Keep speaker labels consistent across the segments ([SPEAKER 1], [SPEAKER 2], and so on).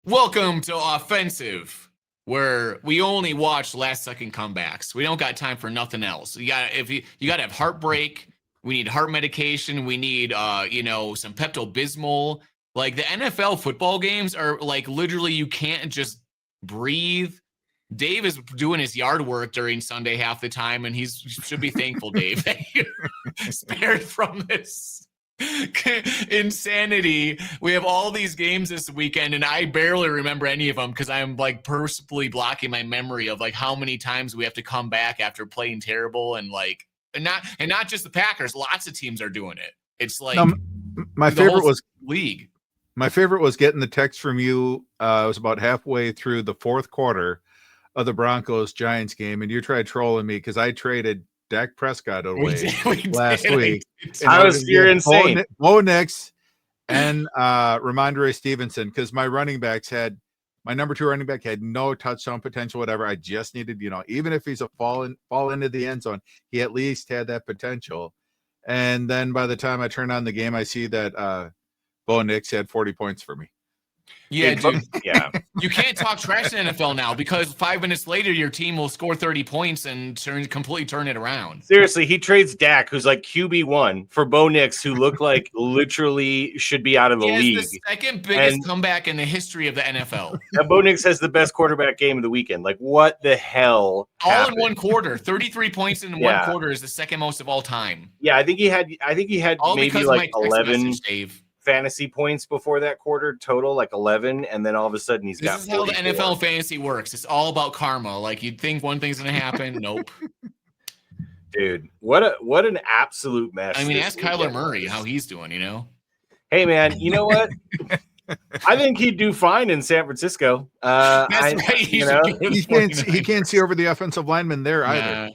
[SPEAKER 1] Welcome to Offensive, where we only watch last-second comebacks. We don't got time for nothing else. You got to have heartbreak. We need heart medication. We need some Pepto-Bismol. Like the NFL football games are like literally you can't just breathe. Dave is doing his yard work during Sunday half the time, and he should be thankful, Dave, that you're spared from this insanity. We have all these games this weekend, and I barely remember any of them because I'm like purposefully blocking my memory of like how many times we have to come back after playing terrible, and not just the Packers. Lots of teams are doing it. It's like
[SPEAKER 2] my favorite was
[SPEAKER 1] league.
[SPEAKER 2] My favorite was getting the text from you. It was about halfway through the fourth quarter of the Broncos-Giants game, and you tried trolling me because I traded Dak Prescott away last week.
[SPEAKER 3] You're insane.
[SPEAKER 2] Bo Nix and Ramondre Stevenson, because my number 2 running back had no touchdown potential, whatever. I just needed, even if he's a fall into the end zone, he at least had that potential. And then by the time I turned on the game, I see that Bo Nix had 40 points for me.
[SPEAKER 1] Yeah, dude.
[SPEAKER 3] Yeah.
[SPEAKER 1] You can't talk trash in the NFL now because 5 minutes later, your team will score 30 points and completely turn it around.
[SPEAKER 3] Seriously, he trades Dak, who's like QB1, for Bo Nix, who looked like literally should be out of the league.
[SPEAKER 1] The second biggest comeback in the history of the NFL.
[SPEAKER 3] And Bo Nix has the best quarterback game of the weekend. Like, what the hell happened?
[SPEAKER 1] All in one quarter. 33 points in one quarter is the second most of all time.
[SPEAKER 3] Yeah, I think he had
[SPEAKER 1] all
[SPEAKER 3] maybe like 11
[SPEAKER 1] message, Dave.
[SPEAKER 3] Fantasy points before that quarter, total like 11, and then all of a sudden he's got.
[SPEAKER 1] This is how the NFL fantasy works. It's all about karma. Like you'd think one thing's gonna happen, nope.
[SPEAKER 3] Dude, what an absolute mess!
[SPEAKER 1] I mean, ask Kyler Murray how he's doing.
[SPEAKER 3] Hey man, you know what? I think he'd do fine in San Francisco.
[SPEAKER 1] That's right.
[SPEAKER 2] He can't see over the offensive lineman there either.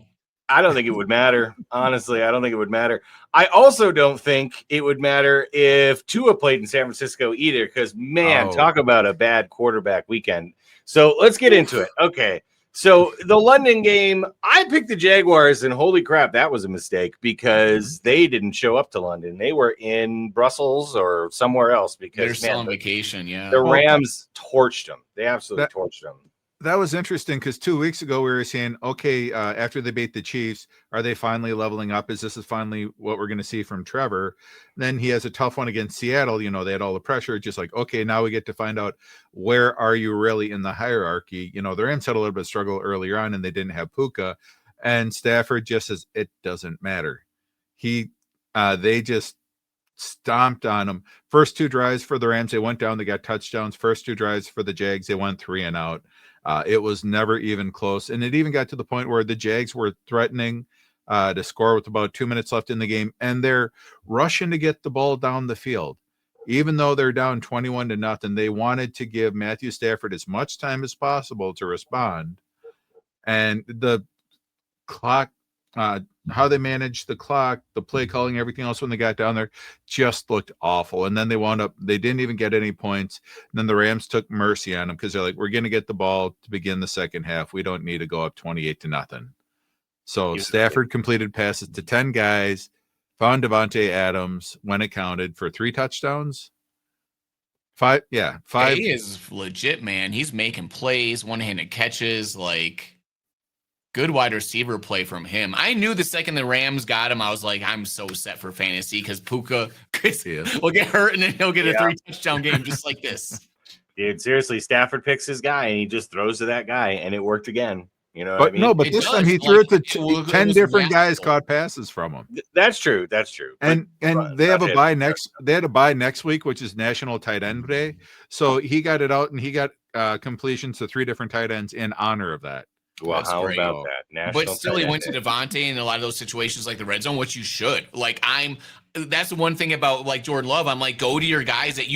[SPEAKER 3] I don't think it would matter. Honestly, I don't think it would matter. I also don't think it would matter if Tua played in San Francisco either, because, man, talk about a bad quarterback weekend. So let's get into it. Okay, so the London game, I picked the Jaguars, and holy crap, that was a mistake because they didn't show up to London. They were in Brussels or somewhere else because
[SPEAKER 1] they're still on vacation, yeah.
[SPEAKER 3] The Rams torched them. They absolutely torched them.
[SPEAKER 2] That was interesting because 2 weeks ago we were saying, okay, after they beat the Chiefs, are they finally leveling up? Is finally what we're going to see from Trevor? Then he has a tough one against Seattle. They had all the pressure. Just like, okay, now we get to find out where are you really in the hierarchy? The Rams had a little bit of struggle earlier on, and they didn't have Puka. And Stafford just says it doesn't matter. They just stomped on them. First 2 drives for the Rams, they went down. They got touchdowns. First 2 drives for the Jags, they went 3 and out. It was never even close. And it even got to the point where the Jags were threatening to score with about 2 minutes left in the game. And they're rushing to get the ball down the field. Even though they're down 21-0, they wanted to give Matthew Stafford as much time as possible to respond. And the clock, how they managed the clock, the play calling, everything else when they got down there just looked awful. And then they didn't even get any points. And then the Rams took mercy on them because they're like, we're going to get the ball to begin the second half. We don't need to go up 28-0. So Stafford completed passes to 10 guys, found Devontae Adams when it counted for 3 touchdowns. 5. Yeah. 5.
[SPEAKER 1] He is legit, man. He's making plays, one-handed catches, like good wide receiver play from him. I knew the second the Rams got him, I was like, I'm so set for fantasy because Puka will get hurt and then he'll get a 3-touchdown game just like this.
[SPEAKER 3] Dude, seriously, Stafford picks his guy and he just throws to that guy and it worked again.
[SPEAKER 2] What I mean? No, but this time he threw it to 10 different guys caught passes from him.
[SPEAKER 3] That's true.
[SPEAKER 2] And they have a bye next. They had a bye next week, which is National Tight End Day. So he got it out and he got completions to 3 different tight ends in honor of that.
[SPEAKER 3] Well, how about that?
[SPEAKER 1] But still, he went to Devontae in a lot of those situations like the red zone, which you should. That's the one thing about like Jordan Love. I'm like, go to your guys that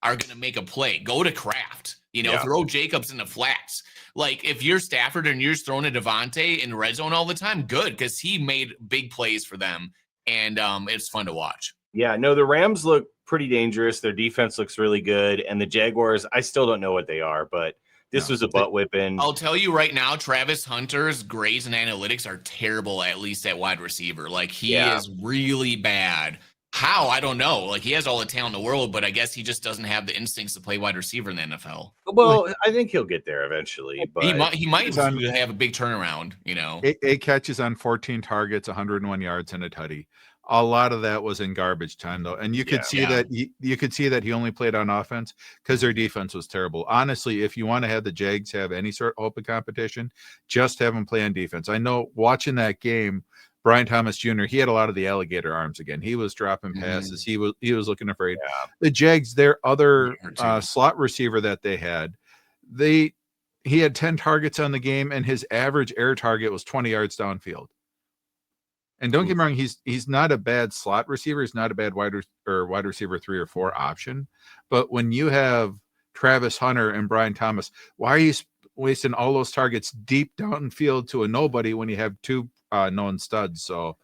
[SPEAKER 1] are going to make a play. Go to Kraft. Throw Jacobs in the flats. Like if you're Stafford and you're just throwing a Devontae in the red zone all the time, good, because he made big plays for them, and it's fun to watch.
[SPEAKER 3] Yeah, no, the Rams look pretty dangerous. Their defense looks really good, and the Jaguars, I still don't know what they are, but This
[SPEAKER 2] No.
[SPEAKER 3] was a butt whipping.
[SPEAKER 1] I'll tell you right now, Travis Hunter's grades and analytics are terrible, at least at wide receiver. Like, he is really bad. How? I don't know. Like, he has all the talent in the world, but I guess he just doesn't have the instincts to play wide receiver in the NFL.
[SPEAKER 3] Well, I think he'll get there eventually. But
[SPEAKER 1] He might have a big turnaround, you know.
[SPEAKER 2] 8 catches on 14 targets, 101 yards, and a tutty. A lot of that was in garbage time, though, and you could see that you could see that he only played on offense because their defense was terrible. Honestly, if you want to have the Jags have any sort of open competition, just have them play on defense. I know watching that game, Brian Thomas Jr., he had a lot of the alligator arms again. He was dropping passes. He was looking afraid.
[SPEAKER 3] Yeah.
[SPEAKER 2] The Jags, their other slot receiver that they had, he had 10 targets on the game, and his average air target was 20 yards downfield. And don't get me wrong, he's not a bad slot receiver. He's not a bad wide receiver 3 or 4 option. But when you have Travis Hunter and Brian Thomas, why are you wasting all those targets deep downfield to a nobody when you have 2 known studs? So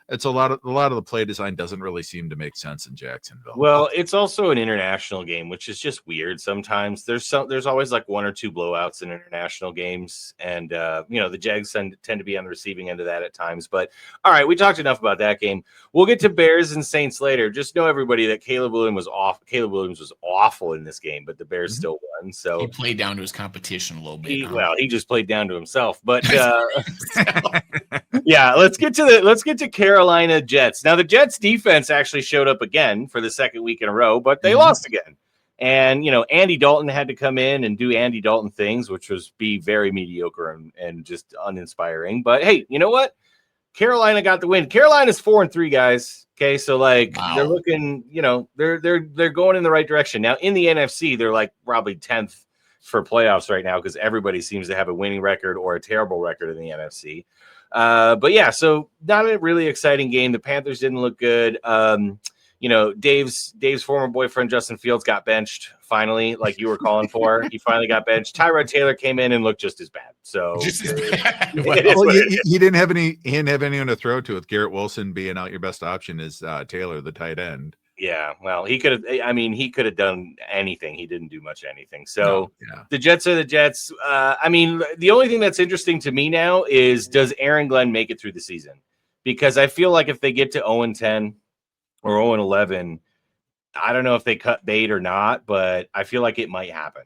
[SPEAKER 2] it's a lot of the play design doesn't really seem to make sense in Jacksonville.
[SPEAKER 3] Well, it's also an international game, which is just weird. Sometimes there's always like 1 or 2 blowouts in international games, and the Jags tend to be on the receiving end of that at times. But all right, we talked enough about that game. We'll get to Bears and Saints later. Just know, everybody, that Caleb Williams was awful in this game, but the Bears still won. So
[SPEAKER 1] he played down to his competition a little bit.
[SPEAKER 3] He just played down to himself. But yeah, let's get to Carolina Jets. Now, the Jets defense actually showed up again for the second week in a row, but they lost again. And, Andy Dalton had to come in and do Andy Dalton things, which was be very mediocre and just uninspiring. But hey, you know what? Carolina got the win. Carolina's 4-3, guys. Okay, so they're looking, they're going in the right direction. Now, in the NFC, they're like probably 10th for playoffs right now because everybody seems to have a winning record or a terrible record in the NFC. But yeah, so not a really exciting game. The Panthers didn't look good. Dave's former boyfriend Justin Fields got benched finally, like you were calling for. He finally got benched. Tyrod Taylor came in and looked just as bad. So
[SPEAKER 1] just as bad.
[SPEAKER 2] He didn't have anyone to throw to, with Garrett Wilson being out. Your best option is Taylor, the tight end.
[SPEAKER 3] Yeah, well, he could have done anything. He didn't do much anything. So The Jets are the Jets. The only thing that's interesting to me now is, does Aaron Glenn make it through the season? Because I feel like if they get to 0-10 or 0-11, I don't know if they cut bait or not, but I feel like it might happen.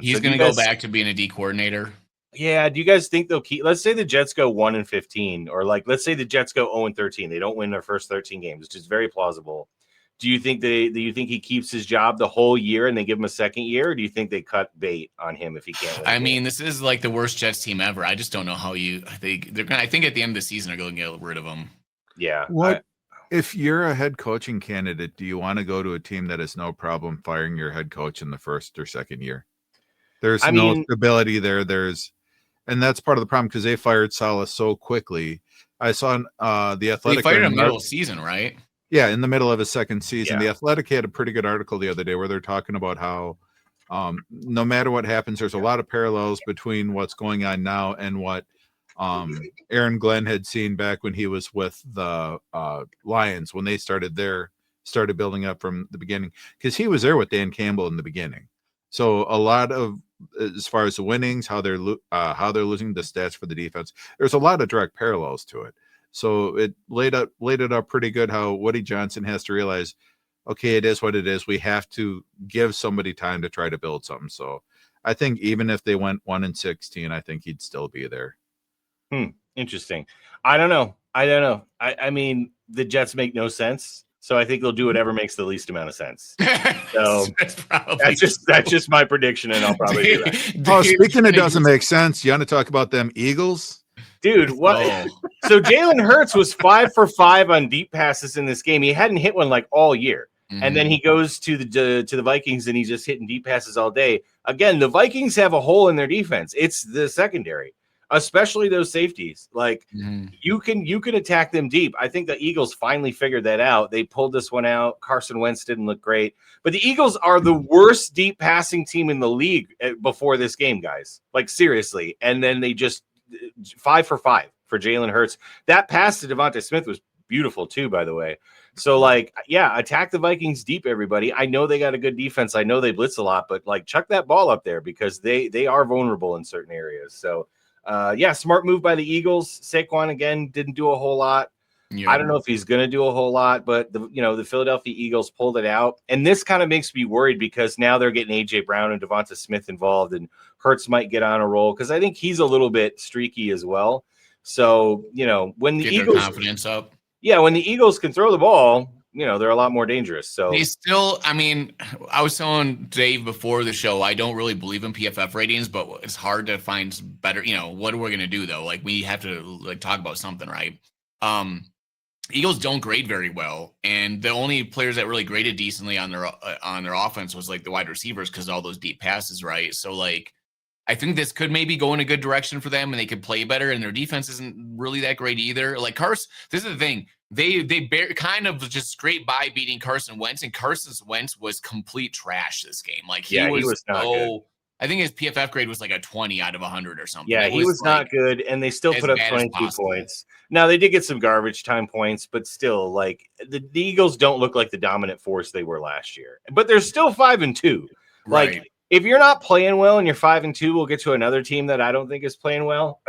[SPEAKER 1] He's going to go back to being a D coordinator.
[SPEAKER 3] Yeah. Do you guys think they'll keep? Let's say the Jets go 1-15, or let's say the Jets go 0-13. They don't win their first 13 games, which is very plausible. Do you think he keeps his job the whole year and they give him a second year, or do you think they cut bait on him if he can't win?
[SPEAKER 1] This is like the worst Jets team ever. I just don't know how they're going. I think at the end of the season they're going to get rid of him.
[SPEAKER 3] Yeah.
[SPEAKER 2] If you're a head coaching candidate, do you want to go to a team that has no problem firing your head coach in the first or second year? There's no stability there. And that's part of the problem, because they fired Saleh so quickly. I saw the Athletic.
[SPEAKER 1] They fired him middle of season, right?
[SPEAKER 2] Yeah, in the middle of his second season.
[SPEAKER 3] Yeah.
[SPEAKER 2] The Athletic had a pretty good article the other day where they're talking about how no matter what happens, there's a lot of parallels between what's going on now and what Aaron Glenn had seen back when he was with the Lions, when they started building up from the beginning, because he was there with Dan Campbell in the beginning. So a lot of, as far as the winnings, how they're losing, the stats for the defense, there's a lot of direct parallels to it. So it laid it up pretty good how Woody Johnson has to realize, okay, it is what it is. We have to give somebody time to try to build something. So I think even if they went 1-16, I think he'd still be there.
[SPEAKER 3] Interesting. I don't know. I mean, the Jets make no sense, so I think they'll do whatever makes the least amount of sense. So that's just my prediction, and I'll probably do that.
[SPEAKER 2] Oh, speaking of doesn't make sense, you want to talk about them Eagles?
[SPEAKER 3] Dude, what? Oh. So Jalen Hurts was 5 for 5 on deep passes in this game. He hadn't hit one like all year. Mm-hmm. And then he goes to the Vikings and he's just hitting deep passes all day. Again, the Vikings have a hole in their defense. It's the secondary, especially those safeties. Like you can attack them deep. I think the Eagles finally figured that out. They pulled this one out. Carson Wentz didn't look great, but the Eagles are the worst deep passing team in the league before this game, guys. Like seriously. And then they just 5 for 5 for Jalen Hurts. That pass to Devontae Smith was beautiful too, by the way. So like, yeah, attack the Vikings deep, everybody. I know they got a good defense. I know they blitz a lot, but like chuck that ball up there because they are vulnerable in certain areas. So yeah, smart move by the Eagles. Saquon again didn't do a whole lot.
[SPEAKER 1] Yeah.
[SPEAKER 3] I don't know if he's going to do a whole lot, but the Philadelphia Eagles pulled it out. And this kind of makes me worried because now they're getting AJ Brown and Devonta Smith involved, and Hurts might get on a roll because I think he's a little bit streaky as well. So, when the
[SPEAKER 1] Get
[SPEAKER 3] Eagles
[SPEAKER 1] their confidence up.
[SPEAKER 3] Yeah, when the Eagles can throw the ball, they're a lot more dangerous. So
[SPEAKER 1] They still, I mean, I was telling Dave before the show, I don't really believe in PFF ratings, but it's hard to find better. What are we going to do though? Like we have to like talk about something, right? Eagles don't grade very well, and the only players that really graded decently on their offense was like the wide receivers because all those deep passes, right? So like, I think this could maybe go in a good direction for them, and they could play better. And their defense isn't really that great either. Like Carson, this is the thing. They kind of just scraped by beating Carson Wentz, and Carson Wentz was complete trash this game. Like he was
[SPEAKER 3] not good.
[SPEAKER 1] I think his PFF grade was like a 20 out of 100 or something.
[SPEAKER 3] Yeah, he was not good, and they still put up 22 points. Now they did get some garbage time points, but still, like the Eagles don't look like the dominant force they were last year. But they're still 5-2. Like.
[SPEAKER 1] Right.
[SPEAKER 3] If you're not playing well and you're 5-2, we'll get to another team that I don't think is playing well.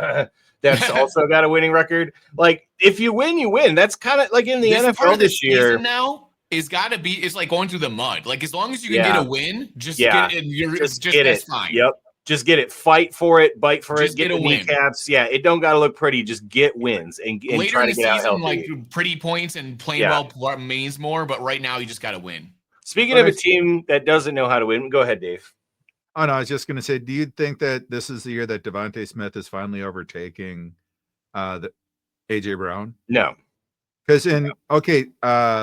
[SPEAKER 3] That's also got a winning record. Like if you win, you win. That's kind of like in the NFL this year.
[SPEAKER 1] Now is got to be. It's like going through the mud. Like as long as you can get a win, just get it. Just get it. Fine.
[SPEAKER 3] Yep. Just get it. Fight for it. Bite for
[SPEAKER 1] just
[SPEAKER 3] it. Get a win. Kneecaps. Yeah. It don't got to look pretty. Just get wins and
[SPEAKER 1] later
[SPEAKER 3] try
[SPEAKER 1] in
[SPEAKER 3] to
[SPEAKER 1] the
[SPEAKER 3] get
[SPEAKER 1] season,
[SPEAKER 3] out healthy.
[SPEAKER 1] like pretty points and playing well means more. But right now, you just got to win.
[SPEAKER 3] Speaking of a team that doesn't know how to win, go ahead, Dave.
[SPEAKER 2] Oh, no, I was just going to say, do you think that this is the year that Devonta Smith is finally overtaking the AJ Brown?
[SPEAKER 3] No.
[SPEAKER 2] Because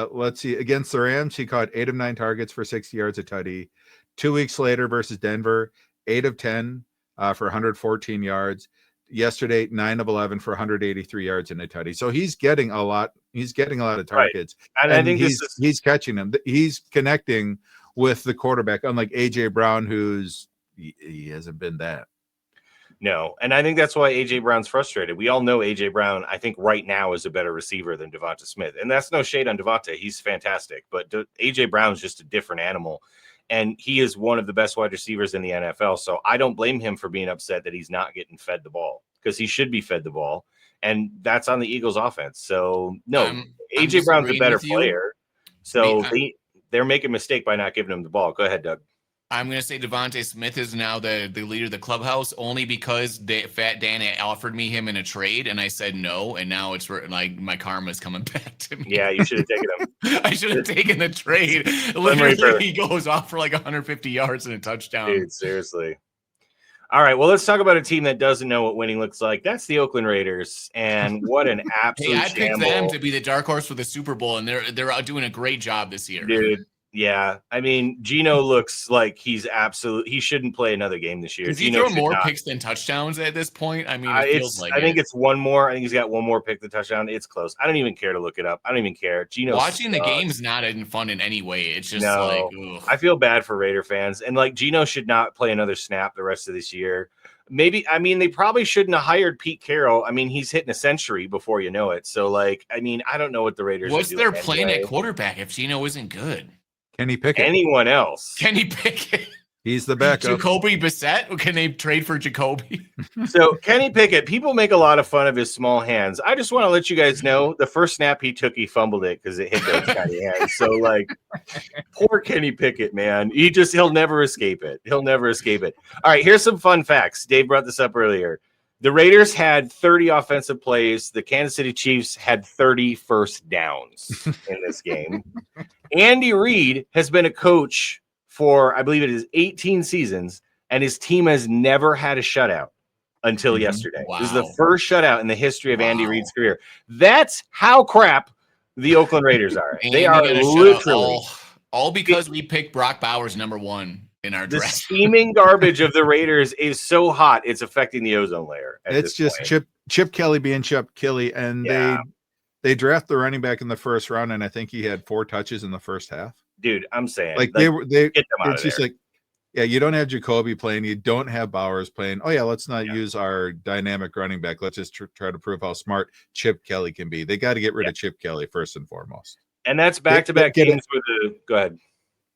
[SPEAKER 2] let's see. Against the Rams, he caught 8 of 9 targets for 60 yards a tutty. 2 weeks later versus Denver, 8 of 10 for 114 yards. Yesterday, 9 of 11 for 183 yards in a tutty. So he's getting a lot. He's getting a lot of targets.
[SPEAKER 3] Right. And I think
[SPEAKER 2] he's catching them. He's connecting with the quarterback, unlike AJ Brown, he hasn't been that.
[SPEAKER 3] No, and I think that's why AJ Brown's frustrated. We all know AJ Brown, I think right now is a better receiver than Devonta Smith. And that's no shade on Devonta. He's fantastic, but AJ Brown's just a different animal. And he is one of the best wide receivers in the NFL. So I don't blame him for being upset that he's not getting fed the ball because he should be fed the ball. And that's on the Eagles offense. So no, AJ Brown's a better player. So they're making a mistake by not giving him the ball. Go ahead, Doug.
[SPEAKER 1] I'm going to say Devonta Smith is now the leader of the clubhouse only because Fat Dan offered me him in a trade, and I said no, and now it's like my karma is coming back to me.
[SPEAKER 3] Yeah, you should have taken him.
[SPEAKER 1] I should have taken the trade. Literally, he goes off for like 150 yards and a touchdown.
[SPEAKER 3] Dude, seriously. All right, well, let's talk about a team that doesn't know what winning looks like. That's the Oakland Raiders, and what an absolute
[SPEAKER 1] I picked
[SPEAKER 3] shamble.
[SPEAKER 1] them to be the dark horse for the Super Bowl, and they're out doing a great job this year.
[SPEAKER 3] Dude, yeah. I mean, Geno looks like he shouldn't play another game this year.
[SPEAKER 1] Does he throw more picks than touchdowns at this point? I mean, it feels like
[SPEAKER 3] I think it's one more. I think he's got one more pick the touchdown. It's close. I don't even care to look it up. I don't even care. Geno
[SPEAKER 1] watching the game is not fun in any way. It's just ugh.
[SPEAKER 3] I feel bad for Raider fans, and like Geno should not play another snap the rest of this year. Maybe, I mean, they probably shouldn't have hired Pete Carroll. I mean, he's hitting a century before you know it. So, like, I mean, I don't know what the Raiders
[SPEAKER 1] What's
[SPEAKER 3] are
[SPEAKER 1] their
[SPEAKER 3] doing
[SPEAKER 1] plan
[SPEAKER 3] anyway.
[SPEAKER 1] at quarterback if Geno isn't good?
[SPEAKER 2] Kenny Pickett.
[SPEAKER 3] Anyone else?
[SPEAKER 1] Kenny Pickett.
[SPEAKER 2] He's the backup.
[SPEAKER 1] Jacoby Brissett? Can they trade for Jacoby?
[SPEAKER 3] So Kenny Pickett, people make a lot of fun of his small hands. I just want to let you guys know the first snap he took, he fumbled it because it hit those tiny hands. So like, poor Kenny Pickett, man. He'll never escape it. He'll never escape it. All right, here's some fun facts. Dave brought this up earlier. The Raiders had 30 offensive plays. The Kansas City Chiefs had 30 first downs in this game. Andy Reid has been a coach for, I believe it is 18 seasons, and his team has never had a shutout until yesterday.
[SPEAKER 1] Wow.
[SPEAKER 3] This is the first shutout in the history of Andy Reid's career. That's how crap the Oakland Raiders are. They are literally
[SPEAKER 1] all because we picked Brock Bowers #1 in our
[SPEAKER 3] the
[SPEAKER 1] draft.
[SPEAKER 3] steaming garbage of the Raiders is so hot it's affecting the ozone layer.
[SPEAKER 2] It's just Chip Kelly being Chip Kelly, and they draft the running back in the first round, and I think he had 4 touches in the first half.
[SPEAKER 3] Dude, I'm saying
[SPEAKER 2] like
[SPEAKER 3] get them out
[SPEAKER 2] it's
[SPEAKER 3] of
[SPEAKER 2] just
[SPEAKER 3] there.
[SPEAKER 2] like Yeah, you don't have Jacoby playing. You don't have Bowers playing. Oh yeah, let's not
[SPEAKER 3] Yeah.
[SPEAKER 2] use our dynamic running back. Let's just try to prove how smart Chip Kelly can be. They got to get rid of Chip Kelly first and foremost.
[SPEAKER 3] And that's back-to-back
[SPEAKER 2] Get
[SPEAKER 3] games with the. Go ahead.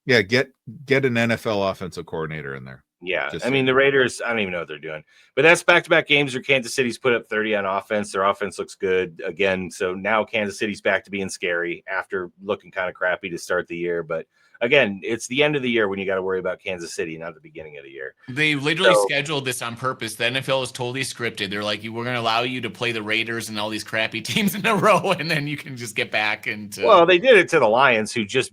[SPEAKER 2] Yeah, get an NFL offensive coordinator in there.
[SPEAKER 3] Yeah,
[SPEAKER 2] Just
[SPEAKER 3] I mean, the Raiders, I don't even know what they're doing. But that's back-to-back games where Kansas City's put up 30 on offense. Their offense looks good again. So now Kansas City's back to being scary after looking kind of crappy to start the year. But again, it's the end of the year when you got to worry about Kansas City, not the beginning of the year.
[SPEAKER 1] They literally scheduled this on purpose. The NFL is totally scripted. They're like, we're going to allow you to play the Raiders and all these crappy teams in a row, and then you can just get back into.
[SPEAKER 3] Well, they did it to the Lions, who just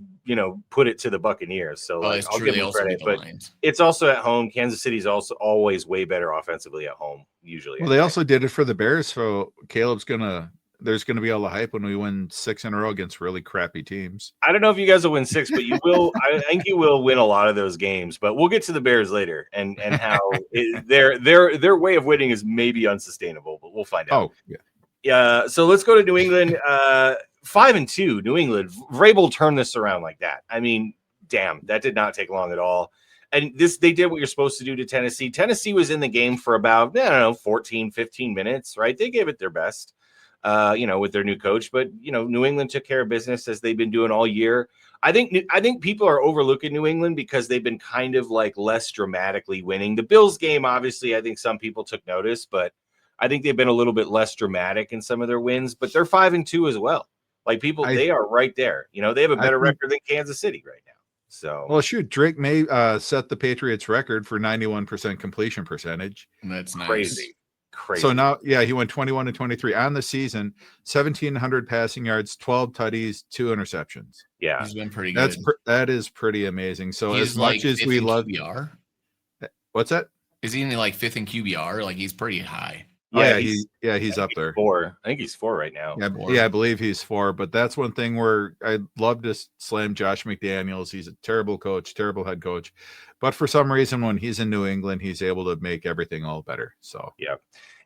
[SPEAKER 3] put it to the Buccaneers. So
[SPEAKER 1] I'll give them credit,
[SPEAKER 3] but it's also at home. Kansas City's also always way better offensively at home, usually.
[SPEAKER 2] Well, they also did it for the Bears. So there's gonna be all the hype when we win 6 in a row against really crappy teams.
[SPEAKER 3] I don't know if you guys will win 6, but you will. I think you will win a lot of those games. But we'll get to the Bears later and how their way of winning is maybe unsustainable. But we'll find out.
[SPEAKER 2] Oh yeah.
[SPEAKER 3] Yeah. So let's go to New England. 5-2, New England. Vrabel turned this around like that. I mean, damn, that did not take long at all. And they did what you're supposed to do to Tennessee. Tennessee was in the game for about, 14, 15 minutes, right? They gave it their best, with their new coach. But, New England took care of business as they've been doing all year. I think people are overlooking New England because they've been kind of like less dramatically winning. The Bills game, obviously, I think some people took notice, but I think they've been a little bit less dramatic in some of their wins. But they're 5-2 as well. Like they are right there. They have a better record than Kansas City right now. So,
[SPEAKER 2] well, shoot, Drake may set the Patriots record for 91% completion percentage.
[SPEAKER 1] That's nice.
[SPEAKER 3] Crazy.
[SPEAKER 2] So now, he went 21-23 on the season, 1,700 passing yards, 12 tutties, 2 interceptions.
[SPEAKER 3] Yeah,
[SPEAKER 1] he's been pretty good.
[SPEAKER 2] That is pretty amazing. So
[SPEAKER 1] he's
[SPEAKER 2] as much as we love
[SPEAKER 1] QBR,
[SPEAKER 2] what's that?
[SPEAKER 1] Is he in like 5th in QBR? Like he's pretty high.
[SPEAKER 2] He's up there.
[SPEAKER 3] 4. I think he's 4 right now.
[SPEAKER 2] Yeah, I believe he's 4. But that's one thing where I'd love to slam Josh McDaniels. He's a terrible coach, terrible head coach. But for some reason, when he's in New England, he's able to make everything all better. So
[SPEAKER 3] yeah.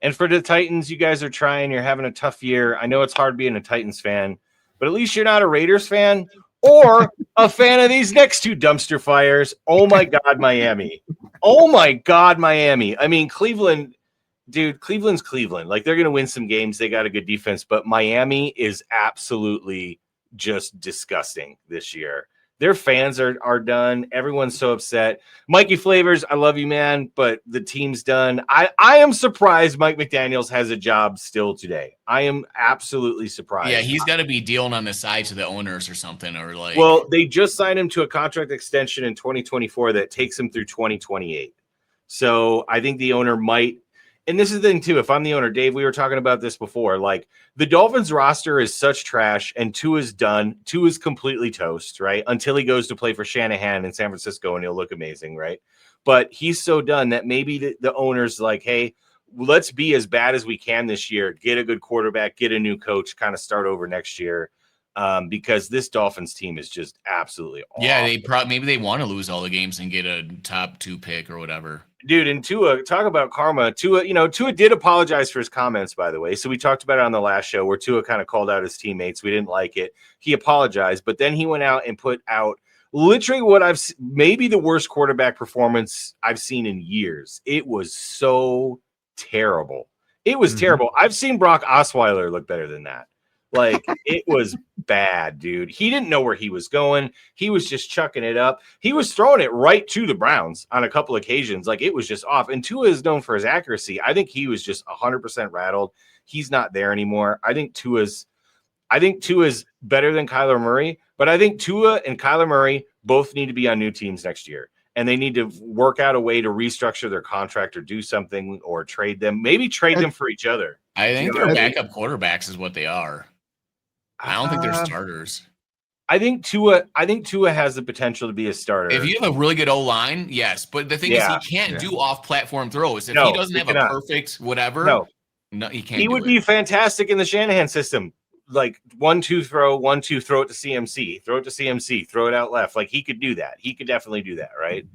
[SPEAKER 3] And for the Titans, you guys are trying. You're having a tough year. I know it's hard being a Titans fan, but at least you're not a Raiders fan or a fan of these next 2 dumpster fires. Oh my God, Miami. Oh my God, Miami. I mean, Cleveland. Dude, Cleveland's Cleveland. Like, they're going to win some games. They got a good defense, but Miami is absolutely just disgusting this year. Their fans are done. Everyone's so upset. Mikey Flavors, I love you, man, but the team's done. I am surprised Mike McDaniels has a job still today. I am absolutely surprised.
[SPEAKER 1] Yeah, he's got to be dealing on the side to the owners or something, or like.
[SPEAKER 3] Well, they just signed him to a contract extension in 2024 that takes him through 2028. So I think the owner might. And this is the thing, too. If I'm the owner, Dave, we were talking about this before. Like, the Dolphins roster is such trash, and Tua's done. Tua's completely toast, right? Until he goes to play for Shanahan in San Francisco, and he'll look amazing, right? But he's so done that maybe the owner's like, hey, let's be as bad as we can this year. Get a good quarterback, get a new coach, kind of start over next year. Because this Dolphins team is just absolutely awful.
[SPEAKER 1] Yeah, maybe they want to lose all the games and get a top 2 pick or whatever.
[SPEAKER 3] Dude, and Tua, talk about karma. Tua did apologize for his comments, by the way. So we talked about it on the last show where Tua kind of called out his teammates. We didn't like it. He apologized, but then he went out and put out literally maybe the worst quarterback performance I've seen in years. It was so terrible. It was terrible. I've seen Brock Osweiler look better than that. Like, it was bad, dude. He didn't know where he was going. He was just chucking it up. He was throwing it right to the Browns on a couple occasions. Like, it was just off. And Tua is known for his accuracy. I think he was just 100% rattled. He's not there anymore. I think Tua's better than Kyler Murray, but I think Tua and Kyler Murray both need to be on new teams next year. And they need to work out a way to restructure their contract or do something or trade them. Maybe trade them for each other.
[SPEAKER 1] I think their backup quarterbacks is what they are. I don't think they're starters.
[SPEAKER 3] I think Tua has the potential to be a starter.
[SPEAKER 1] If you have a really good O-line, yes. But the thing is, he can't do off-platform throws. If he doesn't have a perfect whatever, no, he can't.
[SPEAKER 3] He would be fantastic in the Shanahan system. Like 1-2 throw, 1-2 throw it to CMC, throw it to CMC, throw it out left. Like, he could do that. He could definitely do that, right?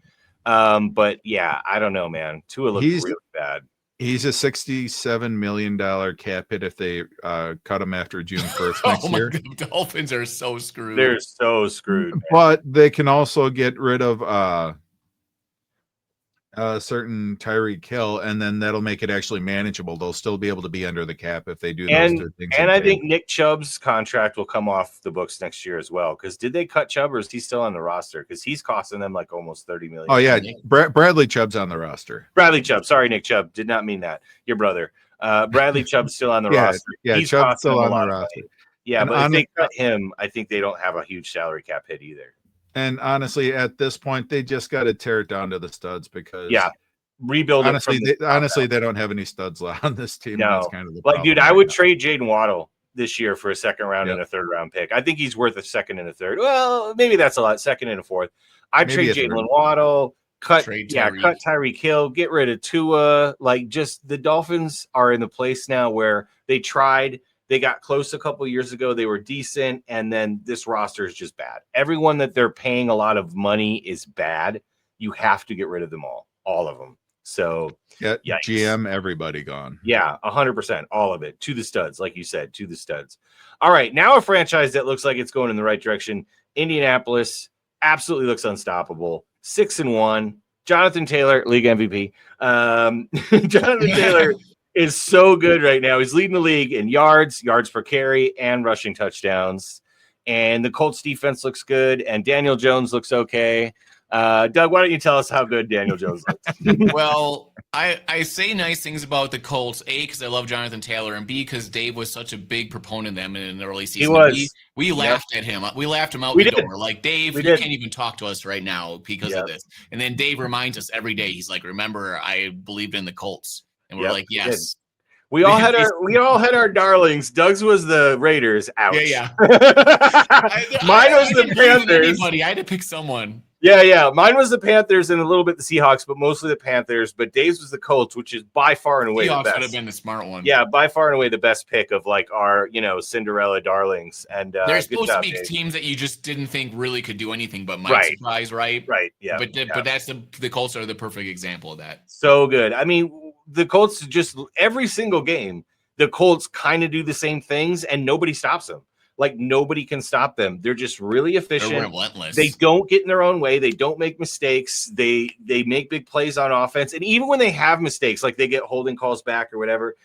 [SPEAKER 3] But yeah, I don't know, man. Tua looks really bad.
[SPEAKER 2] He's a $67 million cap hit if they cut him after June 1st next year.
[SPEAKER 1] God, the Dolphins are so screwed.
[SPEAKER 3] They're so screwed. Man.
[SPEAKER 2] But they can also get rid of a certain Tyreek Hill, and then that'll make it actually manageable. They'll still be able to be under the cap if they do those two things.
[SPEAKER 3] And I think Nick Chubb's contract will come off the books next year as well. Because did they cut Chubb, or is he still on the roster? Because he's costing them like almost $30 million.
[SPEAKER 2] Oh yeah, Bradley Chubb's on the roster.
[SPEAKER 3] Bradley Chubb. Sorry, Nick Chubb. Did not mean that. Your brother. Bradley Chubb's still on the roster.
[SPEAKER 2] Yeah, Chubb's still on the roster.
[SPEAKER 3] Yeah, and but if they cut him, I think they don't have a huge salary cap hit either.
[SPEAKER 2] And honestly, at this point, they just got to tear it down to the studs because
[SPEAKER 3] rebuild.
[SPEAKER 2] Honestly, they don't have any studs on this team.
[SPEAKER 3] No,
[SPEAKER 2] that's kind of the
[SPEAKER 3] like, dude, I would trade Jaden Waddle this year for a second round and a third round pick. I think he's worth a second and a third. Well, maybe that's a lot. Second and a fourth. I'd trade Jalen Waddle. Cut Tyreek Hill. Get rid of Tua. Like, just the Dolphins are in the place now where they tried. They got close a couple of years ago. They were decent, and then this roster is just bad. Everyone that they're paying a lot of money is bad. You have to get rid of them all of them. So
[SPEAKER 2] yeah, GM, everybody gone.
[SPEAKER 3] Yeah, 100%, all of it to the studs, like you said, to the studs. All right, now a franchise that looks like it's going in the right direction. Indianapolis absolutely looks unstoppable. 6-1. Jonathan Taylor, league MVP. Jonathan Taylor is so good right now. He's leading the league in yards per carry, and rushing touchdowns. And the Colts defense looks good, and Daniel Jones looks okay. Doug, why don't you tell us how good Daniel Jones looks?
[SPEAKER 1] Well, I say nice things about the Colts, A, because I love Jonathan Taylor, and B, because Dave was such a big proponent of them in the early season.
[SPEAKER 3] He was.
[SPEAKER 1] We laughed at him. We laughed him out the door. Like, Dave, you can't even talk to us right now because of this. And then Dave reminds us every day. He's like, remember, I believed in the Colts. And we're like, yes.
[SPEAKER 3] We all had our darlings. Doug's was the Raiders. Ouch.
[SPEAKER 1] Yeah.
[SPEAKER 3] Mine was the Panthers.
[SPEAKER 1] I had to pick someone.
[SPEAKER 3] Yeah. Mine was the Panthers and a little bit the Seahawks, but mostly the Panthers. But Dave's was the Colts, which is by far and away the best.
[SPEAKER 1] Would have been the smart one.
[SPEAKER 3] Yeah, by far and away the best pick of like our, Cinderella darlings. And
[SPEAKER 1] there's supposed to be teams that you just didn't think really could do anything, but might surprise, right?
[SPEAKER 3] Right. Yeah.
[SPEAKER 1] But that's the Colts are the perfect example of that.
[SPEAKER 3] So good. I mean, the Colts just every single game, the Colts kind of do the same things, and nobody stops them. Like, nobody can stop them. They're just really efficient.
[SPEAKER 1] They're relentless.
[SPEAKER 3] They don't get in their own way. They don't make mistakes. They make big plays on offense. And even when they have mistakes, like they get holding calls back or whatever,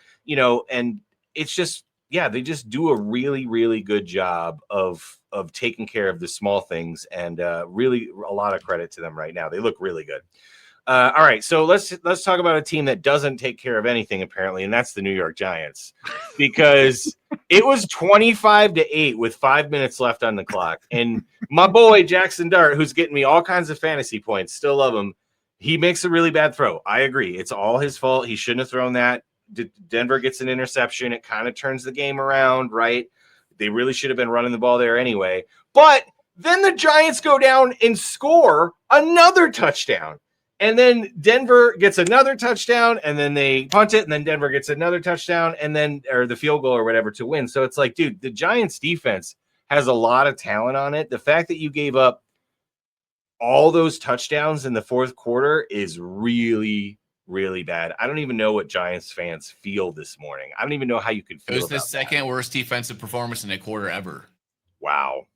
[SPEAKER 3] and it's just, they just do a really, really good job of taking care of the small things, and really a lot of credit to them right now. They look really good. All right, so let's talk about a team that doesn't take care of anything, apparently, and that's the New York Giants, because it was 25-8 with 5 minutes left on the clock, and my boy Jackson Dart, who's getting me all kinds of fantasy points, still love him. He makes a really bad throw. I agree, it's all his fault. He shouldn't have thrown that. Denver gets an interception. It kind of turns the game around, right? They really should have been running the ball there anyway. But then the Giants go down and score another touchdown. And then Denver gets another touchdown, and then they punt it, and then Denver gets another touchdown, and then or the field goal or whatever to win. So it's like, dude, the Giants defense has a lot of talent on it. The fact that you gave up all those touchdowns in the fourth quarter is really, really bad. I don't even know what Giants fans feel this morning. I don't even know how you could feel.
[SPEAKER 1] It was the second worst defensive performance in a quarter ever.
[SPEAKER 3] Wow.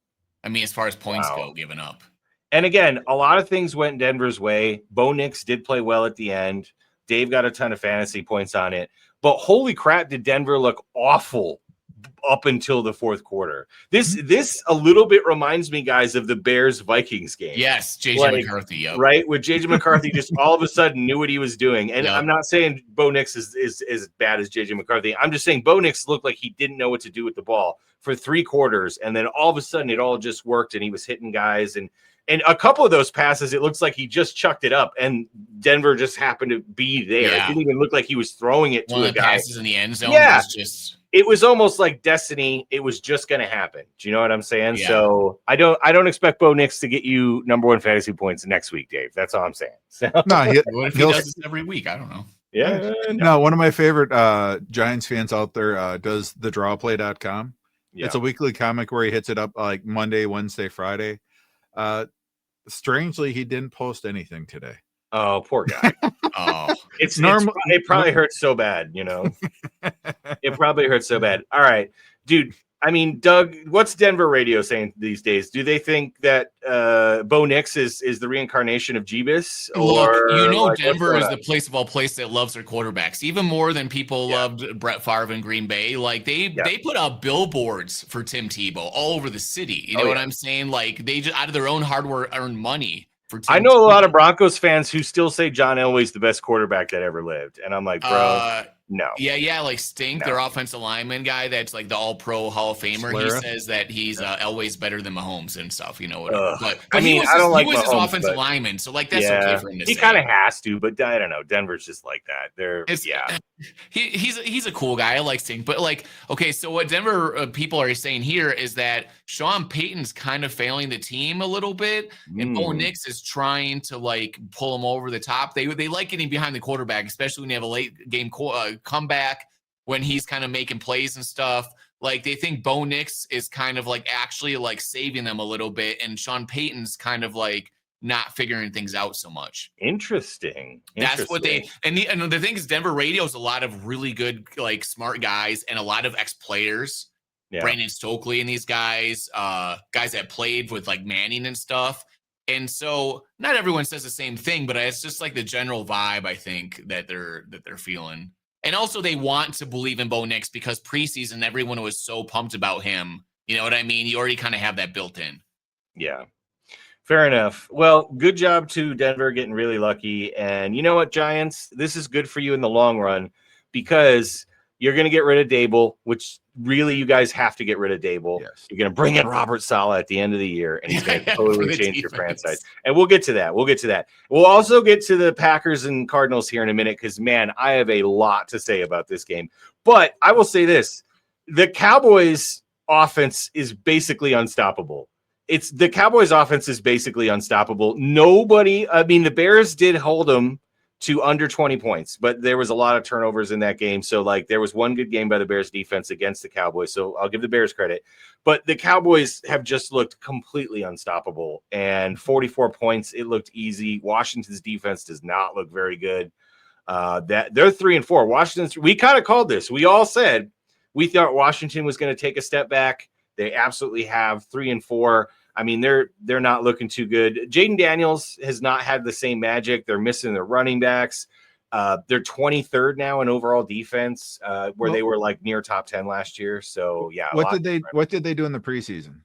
[SPEAKER 1] I mean, as far as points go, given up.
[SPEAKER 3] And again, a lot of things went Denver's way. Bo Nix did play well at the end. Dave got a ton of fantasy points on it. But holy crap, did Denver look awful up until the fourth quarter. This a little bit reminds me, guys, of the Bears-Vikings game.
[SPEAKER 1] Yes, JJ McCarthy. Yep.
[SPEAKER 3] Right? With JJ McCarthy just all of a sudden knew what he was doing. And I'm not saying Bo Nix is as bad as JJ McCarthy. I'm just saying Bo Nix looked like he didn't know what to do with the ball for 3 quarters. And then all of a sudden it all just worked and he was hitting guys. And a couple of those passes, it looks like he just chucked it up, and Denver just happened to be there. Yeah. It didn't even look like he was throwing it to a guy.
[SPEAKER 1] Passes in the end zone.
[SPEAKER 3] Yeah,
[SPEAKER 1] was just...
[SPEAKER 3] it was almost like destiny. It was just going to happen. Do you know what I'm saying? Yeah. So I don't expect Bo Nix to get you #1 fantasy points next week, Dave. That's all I'm saying. So.
[SPEAKER 1] No, what if he does this every week? I don't know.
[SPEAKER 3] Yeah.
[SPEAKER 2] No, one of my favorite Giants fans out there does the drawplay.com. Yeah. It's a weekly comic where he hits it up like Monday, Wednesday, Friday. Strangely, he didn't post anything today.
[SPEAKER 3] Oh, poor guy. It's normal. It probably hurts so bad, you know. It probably hurts so bad. All right, dude. I mean, Doug, what's Denver radio saying these days? Do they think that Bo Nix is the reincarnation of Jeebus?
[SPEAKER 1] Look,
[SPEAKER 3] Or like,
[SPEAKER 1] Denver is the place of all places that loves their quarterbacks, even more than people
[SPEAKER 3] Yeah.
[SPEAKER 1] loved Brett Favre in Green Bay. Like they put up billboards for Tim Tebow all over the city. You know what I'm saying? Like they just out of their own hardware earned money for Tim
[SPEAKER 3] I know
[SPEAKER 1] Tebow.
[SPEAKER 3] a lot of Broncos fans who still say John Elway's the best quarterback that ever lived. And I'm like, bro, no.
[SPEAKER 1] Yeah, like Stink, their offensive lineman guy that's like the all-pro Hall of Famer.
[SPEAKER 2] Slera.
[SPEAKER 1] He says that he's Elway's better than Mahomes and stuff, you know, whatever. But
[SPEAKER 3] I mean, I don't like
[SPEAKER 1] he was his
[SPEAKER 3] Mahomes,
[SPEAKER 1] offensive
[SPEAKER 3] but-
[SPEAKER 1] lineman, so like that's okay for him to say.
[SPEAKER 3] He kind of has to, but I don't know. Denver's just like that.
[SPEAKER 1] He's a cool guy. I like Stink, but like, okay, so what Denver people are saying here is that Sean Payton's kind of failing the team a little bit, and Bo Nix is trying to like pull him over the top. They like getting behind the quarterback, especially when you have a late game comeback when he's kind of making plays and stuff. Like they think Bo Nix is kind of like actually like saving them a little bit, and Sean Payton's kind of like not figuring things out so much.
[SPEAKER 3] Interesting.
[SPEAKER 1] That's what they and the thing is, Denver radio is a lot of really good, like smart guys and a lot of ex-players.
[SPEAKER 3] Yeah.
[SPEAKER 1] Brandon Stokely and these guys that played with like Manning and stuff. And so not everyone says the same thing, but it's just like the general vibe I think that they're feeling. And also they want to believe in Bo Nix because preseason everyone was so pumped about him. You know what I mean? You already kind of have that built in.
[SPEAKER 3] Yeah. Fair enough. Well, good job to Denver getting really lucky. And you know what, Giants? This is good for you in the long run because you're going to get rid of Dable, which really you guys have to get rid of Dable.
[SPEAKER 2] Yes.
[SPEAKER 3] You're going to bring in Robert Saleh at the end of the year, and he's going to totally change your
[SPEAKER 1] defense.
[SPEAKER 3] franchise. And we'll get to that. We'll also get to the Packers and Cardinals here in a minute because, man, I have a lot to say about this game. But I will say this. The Cowboys offense is basically unstoppable. The Cowboys offense is basically unstoppable. The Bears did hold them to under 20 points, but there was a lot of turnovers in that game. So like there was one good game by the Bears defense against the Cowboys. So I'll give the Bears credit, but the Cowboys have just looked completely unstoppable, and 44 points. It looked easy. Washington's defense does not look very good. That they're 3-4. Washington's, we kind of called this. We all said we thought Washington was going to take a step back. They absolutely have. 3-4. I mean, they're not looking too good. Jaden Daniels has not had the same magic. They're missing their running backs. They're 23rd now in overall defense, where they were like near top 10 last year. So yeah.
[SPEAKER 2] What did they do in the preseason?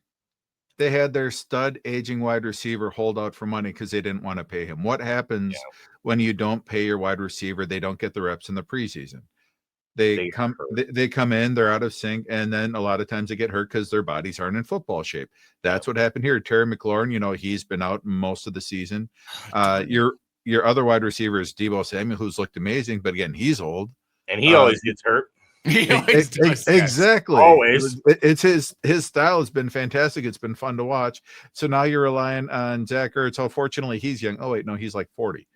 [SPEAKER 2] They had their stud aging wide receiver hold out for money because they didn't want to pay him. What happens when you don't pay your wide receiver? They don't get the reps in the preseason. They come in, they're out of sync, and then a lot of times they get hurt because their bodies aren't in football shape. That's what happened here. Terry McLaurin, he's been out most of the season. Your other wide receiver is Deebo Samuel, who's looked amazing, but again, he's old.
[SPEAKER 3] And he always gets hurt.
[SPEAKER 2] Exactly.
[SPEAKER 3] Always.
[SPEAKER 2] It's his style has been fantastic. It's been fun to watch. So now you're relying on Zach Ertz. Oh, fortunately, he's young. Oh, wait, no, he's like 40.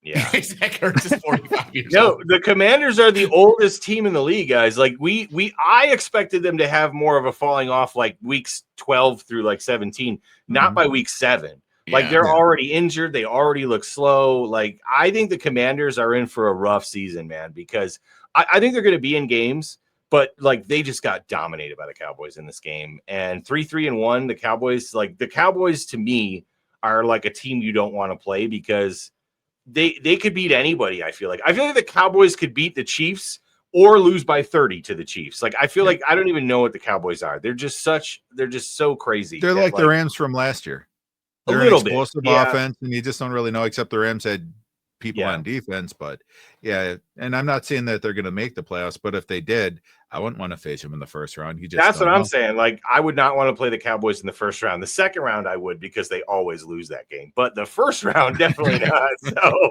[SPEAKER 3] Yeah.
[SPEAKER 1] Zach Ertz is 45 years old.
[SPEAKER 3] The Commanders are the oldest team in the league, guys. Like I expected them to have more of a falling off like weeks 12 through like 17, not by week 7. Like they're already injured. They already look slow. Like I think the Commanders are in for a rough season, man, because I think they're going to be in games, but like they just got dominated by the Cowboys in this game. And 3-1, the Cowboys to me are like a team you don't want to play because they could beat anybody. I feel like the Cowboys could beat the Chiefs or lose by 30 to the Chiefs. Like I feel like I don't even know what the Cowboys are. They're just so crazy.
[SPEAKER 2] They're like the Rams from last year. They're an explosive offense, and you just don't really know, except the Rams had people on defense. But yeah, and I'm not saying that they're going to make the playoffs, but if they did, I wouldn't want to face them in the first round.
[SPEAKER 3] That's what I'm saying. Like I would not want to play the Cowboys in the first round. The second round I would, because they always lose that game. But the first round, definitely not. So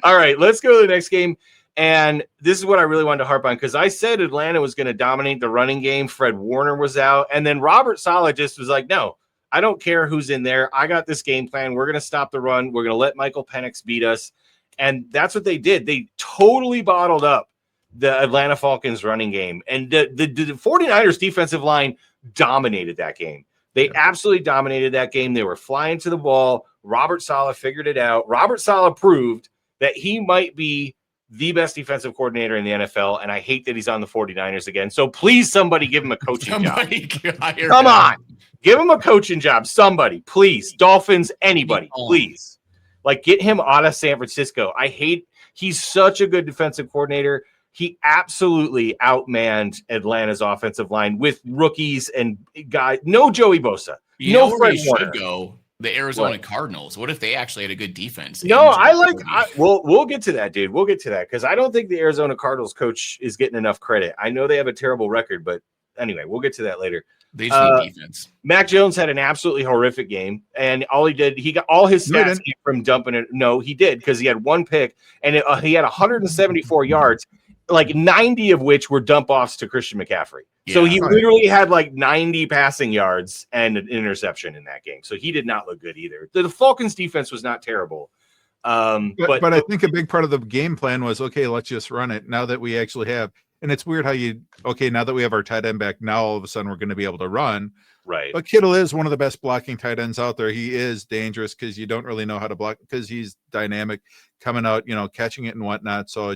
[SPEAKER 3] all right, let's go to the next game. And this is what I really wanted to harp on, because I said Atlanta was going to dominate the running game. Fred Warner was out. And then Robert Saleh just was like, no, I don't care who's in there. I got this game plan. We're going to stop the run. We're going to let Michael Penix beat us. And that's what they did. They totally bottled up the Atlanta Falcons running game. And the 49ers defensive line dominated that game. They absolutely dominated that game. They were flying to the ball. Robert Saleh figured it out. Robert Saleh proved that he might be the best defensive coordinator in the NFL, and I hate that he's on the 49ers again. So please, somebody give him a coaching job. Come on. Give him a coaching job. Somebody, please. Dolphins, anybody, please. Like, get him out of San Francisco. He's such a good defensive coordinator. He absolutely outmanned Atlanta's offensive line with rookies and guys. No Joey Bosa. No Fred Warner.
[SPEAKER 1] Go the Arizona Cardinals. What if they actually had a good defense?
[SPEAKER 3] No, we'll get to that, dude. We'll get to that because I don't think the Arizona Cardinals coach is getting enough credit. I know they have a terrible record, but anyway, we'll get to that later.
[SPEAKER 1] They just need defense.
[SPEAKER 3] Mac Jones had an absolutely horrific game, and he got all his stats from dumping it. No, he did because he had one pick, and he had 174 yards, like 90 of which were dump offs to Christian McCaffrey. Yeah, so he literally had like 90 passing yards and an interception in that game. So he did not look good either. The Falcons defense was not terrible.
[SPEAKER 2] But I think a big part of the game plan was, okay, let's just run it now that we actually have. And it's weird how now that we have our tight end back, now all of a sudden we're going to be able to run.
[SPEAKER 3] Right.
[SPEAKER 2] But Kittle is one of the best blocking tight ends out there. He is dangerous because you don't really know how to block because he's dynamic coming out, catching it and whatnot. So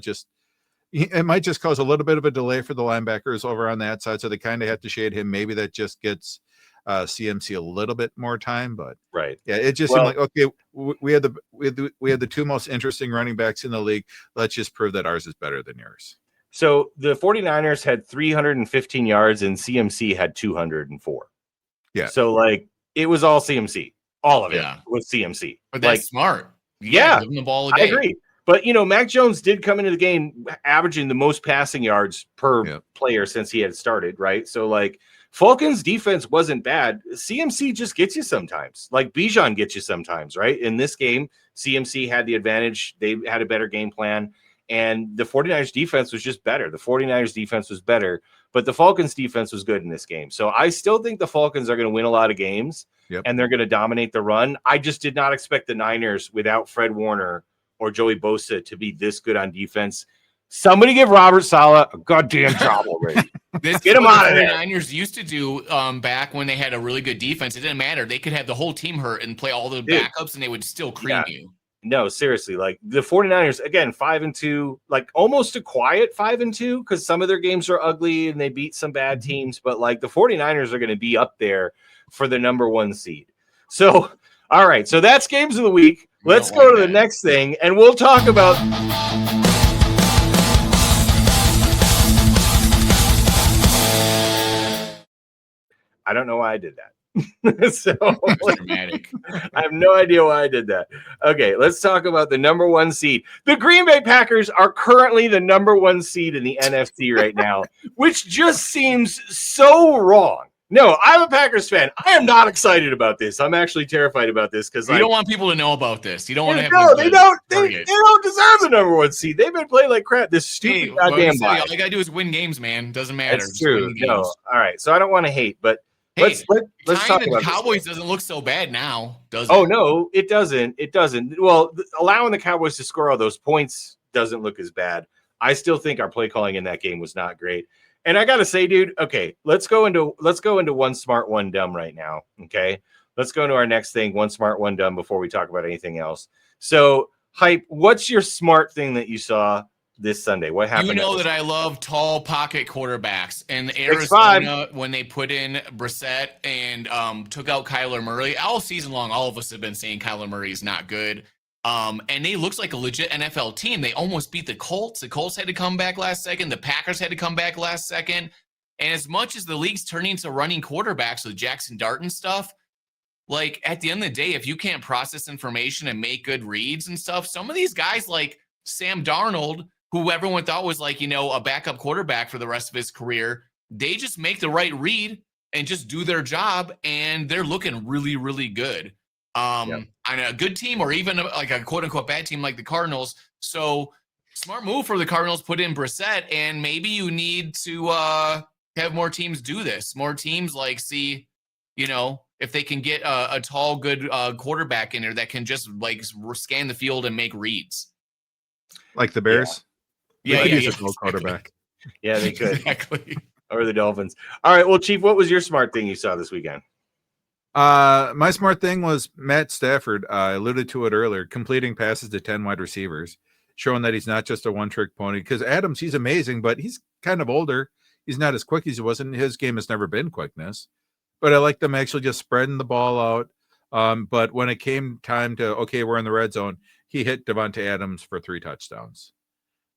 [SPEAKER 2] it might just cause a little bit of a delay for the linebackers over on that side. So they kind of have to shade him. Maybe that just gets CMC a little bit more time, but
[SPEAKER 3] right.
[SPEAKER 2] Yeah, it just seemed like, okay, we had the two most interesting running backs in the league. Let's just prove that ours is better than yours.
[SPEAKER 3] So the 49ers had 315 yards and CMC had 204.
[SPEAKER 2] Yeah.
[SPEAKER 3] So it was all CMC. All of it was CMC.
[SPEAKER 1] But that's smart.
[SPEAKER 3] Yeah.
[SPEAKER 1] Give him the ball a day.
[SPEAKER 3] I agree. But, Mac Jones did come into the game averaging the most passing yards per player since he had started, right? So, Falcons' defense wasn't bad. CMC just gets you sometimes. Bijan gets you sometimes, right? In this game, CMC had the advantage. They had a better game plan. And the 49ers defense was just better. The 49ers defense was better, but the Falcons defense was good in this game. So I still think the Falcons are going to win a lot of games and they're going to dominate the run. I just did not expect the Niners without Fred Warner or Joey Bosa to be this good on defense. Somebody give Robert Saleh a goddamn job already. Get him out of there.
[SPEAKER 1] The Niners used to do back when they had a really good defense. It didn't matter. They could have the whole team hurt and play all the backups and they would still cream you.
[SPEAKER 3] No, seriously, the 49ers, again, 5-2, almost a quiet 5-2 because some of their games are ugly and they beat some bad teams, but the 49ers are going to be up there for the number 1 seed. So, all right, so that's games of the week. Let's go to the next thing, and we'll talk about... I don't know why I did that. So
[SPEAKER 1] dramatic.
[SPEAKER 3] I have no idea why I did that. Okay, let's talk about the number 1 seed. The Green Bay Packers are currently the number 1 seed in the NFC right now, which just seems so wrong. No, I'm a Packers fan. I am not excited about this. I'm actually terrified about this because
[SPEAKER 1] you don't want people to know about this. You don't want to have
[SPEAKER 3] they don't deserve the number 1 seed. They've been playing like crap. This stupid goddamn bye.
[SPEAKER 1] All you gotta do is win games, man. Doesn't matter.
[SPEAKER 3] That's true. No, all right. So I don't want to hate, but let's talk about
[SPEAKER 1] the Cowboys. Doesn't look so bad now, does it?
[SPEAKER 3] Oh no, it doesn't. It doesn't. Well, allowing the Cowboys to score all those points doesn't look as bad. I still think our play calling in that game was not great. And I gotta say, dude, okay, let's go into one smart, one dumb right now. Okay, let's go into our next thing, one smart, one dumb, before we talk about anything else. So, Hype, what's your smart thing that you saw this Sunday? What happened?
[SPEAKER 1] You know that I love tall pocket quarterbacks, and Arizona, when they put in Brissett and took out Kyler Murray, all season long, all of us have been saying Kyler Murray is not good. And they looks like a legit NFL team. They almost beat the Colts. The Colts had to come back last second. The Packers had to come back last second. And as much as the league's turning to running quarterbacks with Jackson Dart and stuff, at the end of the day, if you can't process information and make good reads and stuff, some of these guys like Sam Darnold, who everyone thought was a backup quarterback for the rest of his career, they just make the right read and just do their job, and they're looking really, really good. On a good team or even a quote-unquote bad team like the Cardinals. So smart move for the Cardinals, put in Brissett, and maybe you need to have more teams do this. More teams see, if they can get a tall, good quarterback in there that can just scan the field and make reads.
[SPEAKER 2] Like the Bears?
[SPEAKER 1] Yeah.
[SPEAKER 2] Use a tall quarterback.
[SPEAKER 3] Yeah, they could.
[SPEAKER 1] Exactly.
[SPEAKER 3] Or the Dolphins. All right, well, Chief, what was your smart thing you saw this weekend?
[SPEAKER 2] My smart thing was Matt Stafford. I alluded to it earlier, completing passes to 10 wide receivers. showing that he's not just a one-trick pony. Because Adams, he's amazing, but he's kind of older. He's not as quick as he was, and his game has never been quickness. But I like them actually just spreading the ball out. But when it came time to, okay, we're in the red zone, he hit Devontae Adams for 3 touchdowns.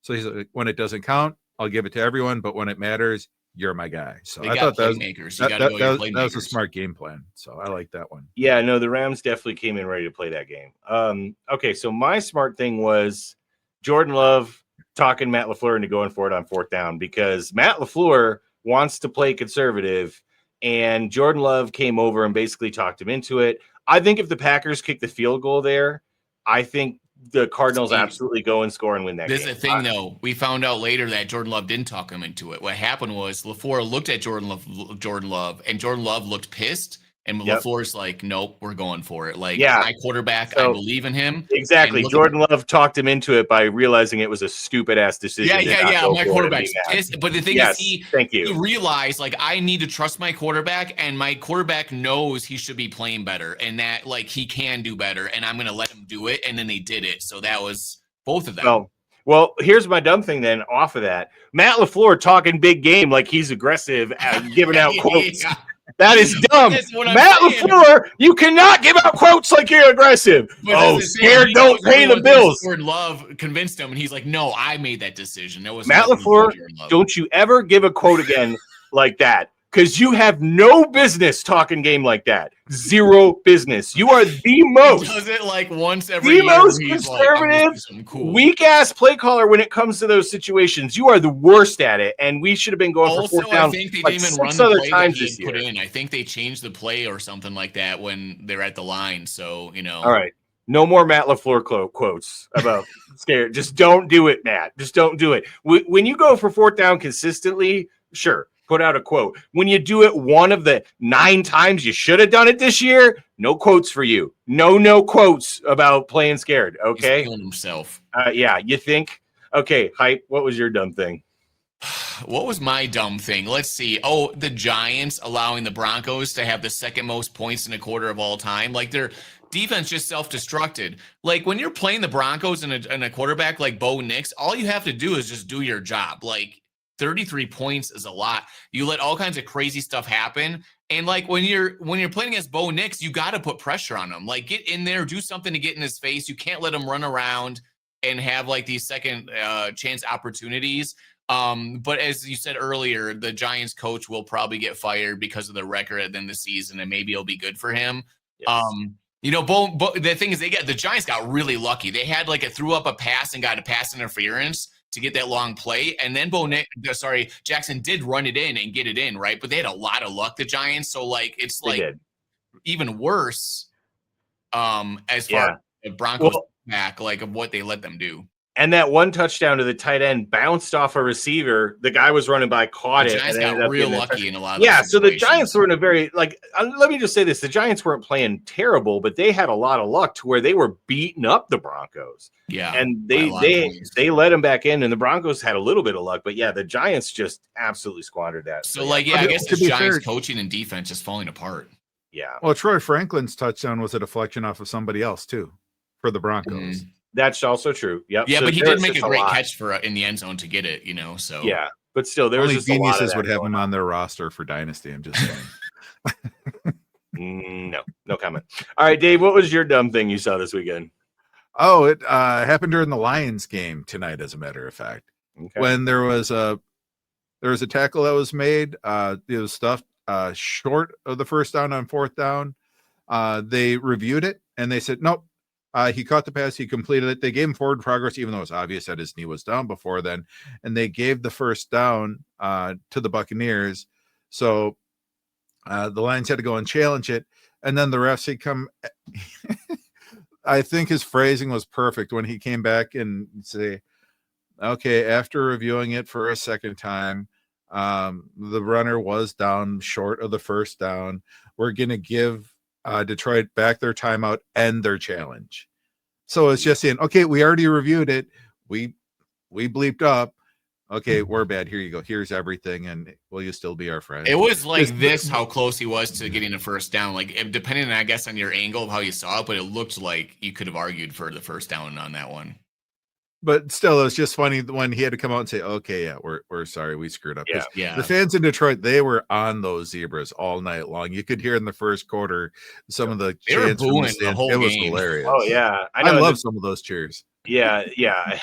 [SPEAKER 2] So he's like, when it doesn't count, I'll give it to everyone. But when it matters, you're my guy. So I thought that was a smart game plan. So I like that one.
[SPEAKER 3] Yeah, no, the Rams definitely came in ready to play that game. Okay, so my smart thing was Jordan Love talking Matt LaFleur into going for it on 4th down, because Matt LaFleur wants to play conservative, and Jordan Love came over and basically talked him into it. I think if the Packers kick the field goal there, I think the Cardinals absolutely go and score and win that game.
[SPEAKER 1] This is the thing, though. We found out later that Jordan Love didn't talk him into it. What happened was LaFleur looked at Jordan Love, and Jordan Love looked pissed. And LaFleur's like, nope, we're going for it. Like, my quarterback, I believe in him.
[SPEAKER 3] Exactly. Jordan Love talked him into it by realizing it was a stupid-ass decision.
[SPEAKER 1] Yeah. My quarterback's pissed. But the thing is, he realized, like, I need to trust my quarterback, and my quarterback knows he should be playing better, and that, like, he can do better, and I'm going to let him do it. And then they did it. So that was both of them.
[SPEAKER 3] Well, here's my dumb thing then off of that. Matt LaFleur talking big game like he's aggressive and giving out quotes. That is dumb. Matt LaFleur, you cannot give out quotes like you're aggressive. Scared don't pay the bills.
[SPEAKER 1] Jordan Love convinced him, and he's like, no, I made that decision. That was
[SPEAKER 3] Matt LaFleur, don't you ever give a quote again like that, because you have no business talking game like that. Zero business. You are the most.
[SPEAKER 1] He does it like once every year.
[SPEAKER 3] Most conservative, weak-ass play caller when it comes to those situations. You are the worst at it, and we should have been going for 4th down.
[SPEAKER 1] I think they didn't even run the play times that he put in. I think they changed the play or something like that when they're at the line. So,
[SPEAKER 3] All right. No more Matt LaFleur quotes about scared. Just don't do it, Matt. Just don't do it. When you go for 4th down consistently, sure. Put out a quote. When you do it one of the 9 times you should have done it this year, no quotes for you. No quotes about playing scared. Okay.
[SPEAKER 1] He's killing himself.
[SPEAKER 3] Yeah. You think? Okay. Hype. What was your dumb thing?
[SPEAKER 1] What was my dumb thing? Let's see. Oh, the Giants allowing the Broncos to have the 2nd most points in a quarter of all time. Like, their defense just self-destructed. Like, when you're playing the Broncos and a quarterback like Bo Nix, all you have to do is just do your job. Like, 33 points is a lot. You let all kinds of crazy stuff happen. And like when you're playing against Bo Nix, you got to put pressure on him. Like, get in there, do something to get in his face. You can't let him run around and have like these second chance opportunities. But as you said earlier, the Giants coach will probably get fired because of the record at the end of the season, and maybe it'll be good for him. Yes. The thing is, the Giants got really lucky. They had threw up a pass and got a pass interference to get that long play. And then Jackson did run it in and get it in, right? But they had a lot of luck, the Giants. So it's even worse as far as the Broncos back, of what they let them do.
[SPEAKER 3] And that one touchdown to the tight end bounced off a receiver. The guy was running by, caught it.
[SPEAKER 1] The Giants got real lucky in a lot of
[SPEAKER 3] situations. So the Giants were in a very, let me just say this. The Giants weren't playing terrible, but they had a lot of luck to where they were beating up the Broncos.
[SPEAKER 1] Yeah.
[SPEAKER 3] And they let them back in, and the Broncos had a little bit of luck. But, the Giants just absolutely squandered that.
[SPEAKER 1] So, I guess the Giants coaching and defense is falling apart.
[SPEAKER 3] Yeah.
[SPEAKER 2] Well, Troy Franklin's touchdown was a deflection off of somebody else, too, for the Broncos.
[SPEAKER 1] Mm-hmm.
[SPEAKER 3] That's also true. Yep.
[SPEAKER 1] Yeah, but he did make a great catch in the end zone to get it, So
[SPEAKER 3] yeah, but still, there was
[SPEAKER 2] only
[SPEAKER 3] just geniuses
[SPEAKER 2] would have him on their roster for Dynasty. I'm just
[SPEAKER 3] saying. No comment. All right, Dave, what was your dumb thing you saw this weekend?
[SPEAKER 2] Oh, it happened during the Lions game tonight, as a matter of fact. Okay. When there was a tackle that was made, it was stuffed short of the 1st down on 4th down. They reviewed it and they said nope. He caught the pass. He completed it. They gave him forward progress, even though it was obvious that his knee was down before then. And they gave the 1st down to the Buccaneers. So the Lions had to go and challenge it. And then the refs had come. I think his phrasing was perfect when he came back and say, okay, after reviewing it for a second time, the runner was down short of the 1st down. We're going to give Detroit back their timeout and their challenge. So it's just saying, okay, we already reviewed it. We bleeped up. Okay, we're bad. Here you go. Here's everything. And will you still be our friend?
[SPEAKER 1] It was how close he was to getting a 1st down. Depending, I guess, on your angle of how you saw it, but it looked like you could have argued for the 1st down on that one.
[SPEAKER 2] but still, it was just funny when he had to come out and say, "Okay, yeah, we're sorry, we screwed up." 'Cause
[SPEAKER 1] Yeah.
[SPEAKER 2] the fans in Detroit, they were on those Zebras all night long. You could hear in the first quarter some of the
[SPEAKER 1] They were
[SPEAKER 2] chants from
[SPEAKER 1] booing
[SPEAKER 2] the
[SPEAKER 1] the
[SPEAKER 2] stands.
[SPEAKER 1] whole
[SPEAKER 2] It was
[SPEAKER 1] game.
[SPEAKER 2] hilarious.
[SPEAKER 3] Oh yeah,
[SPEAKER 2] I
[SPEAKER 3] know.
[SPEAKER 2] love some of those cheers.
[SPEAKER 3] Yeah,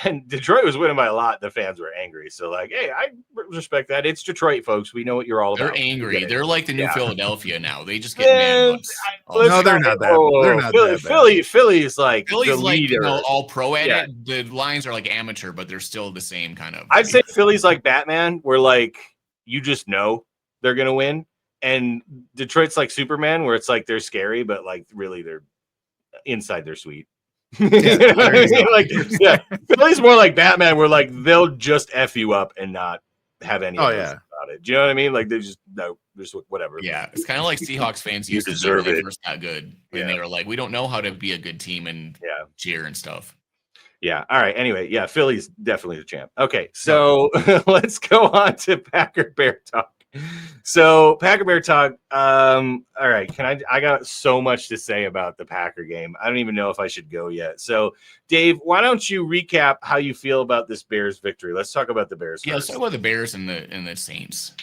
[SPEAKER 3] and Detroit was winning by a lot. The fans were angry, so like, hey, I respect that. It's Detroit, folks. We know what you're all
[SPEAKER 1] They're
[SPEAKER 3] about. We
[SPEAKER 1] angry.
[SPEAKER 3] get it.
[SPEAKER 1] They're like the new
[SPEAKER 3] Yeah.
[SPEAKER 1] Philadelphia now. They just get mad
[SPEAKER 3] Eh,
[SPEAKER 1] about
[SPEAKER 3] let's
[SPEAKER 2] No, they're not that- they're not that bad.
[SPEAKER 3] Philly is like
[SPEAKER 1] Philly's
[SPEAKER 3] the
[SPEAKER 1] like,
[SPEAKER 3] leader.
[SPEAKER 1] all pro at
[SPEAKER 3] Yeah.
[SPEAKER 1] it. The lines are like amateur, but they're still the same kind of.
[SPEAKER 3] I'd say Philly's like Batman, where like you just know they're gonna win, and Detroit's like Superman, where it's like they're scary, but like really they're inside they're sweet. You know what I mean? Like, yeah, Philly's more like Batman, where like they'll just F you up and not have any about it. Do you know what I mean? Like they just just whatever.
[SPEAKER 1] Yeah, it's kind of like Seahawks fans
[SPEAKER 3] You
[SPEAKER 1] used to be
[SPEAKER 3] deserve
[SPEAKER 1] when they
[SPEAKER 3] it.
[SPEAKER 1] first got good. When
[SPEAKER 3] Yeah.
[SPEAKER 1] they were like, we don't know how to be a good team and
[SPEAKER 3] Yeah.
[SPEAKER 1] cheer and stuff.
[SPEAKER 3] Yeah. All right. Anyway, yeah, Philly's definitely the champ. Okay, so let's go on to Packer Bear talk. So Packer Bear talk. All right. I got so much to say about the Packer game. I don't even know if I should go yet. So Dave, why don't you recap how you feel about this Bears victory? Let's talk about the Bears.
[SPEAKER 1] Yeah, let's
[SPEAKER 3] first.
[SPEAKER 1] talk about the Bears and the Saints.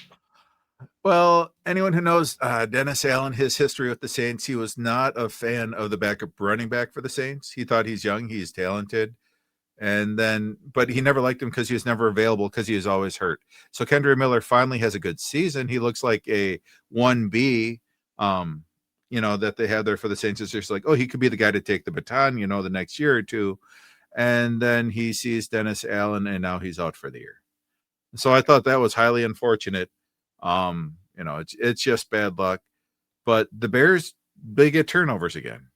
[SPEAKER 2] Well, anyone who knows Dennis Allen, his history with the Saints, he was not a fan of the backup running back for the Saints. He thought he's young, he's talented. But he never liked him because he was never available because he was always hurt. So Kendre Miller finally has a good season. He looks like a 1B, that they had there for the Saints. It's just like, oh, he could be the guy to take the baton, the next year or two. And then he sees Dennis Allen, and now he's out for the year. So I thought that was highly unfortunate. It's just bad luck. But the Bears, they get turnovers again.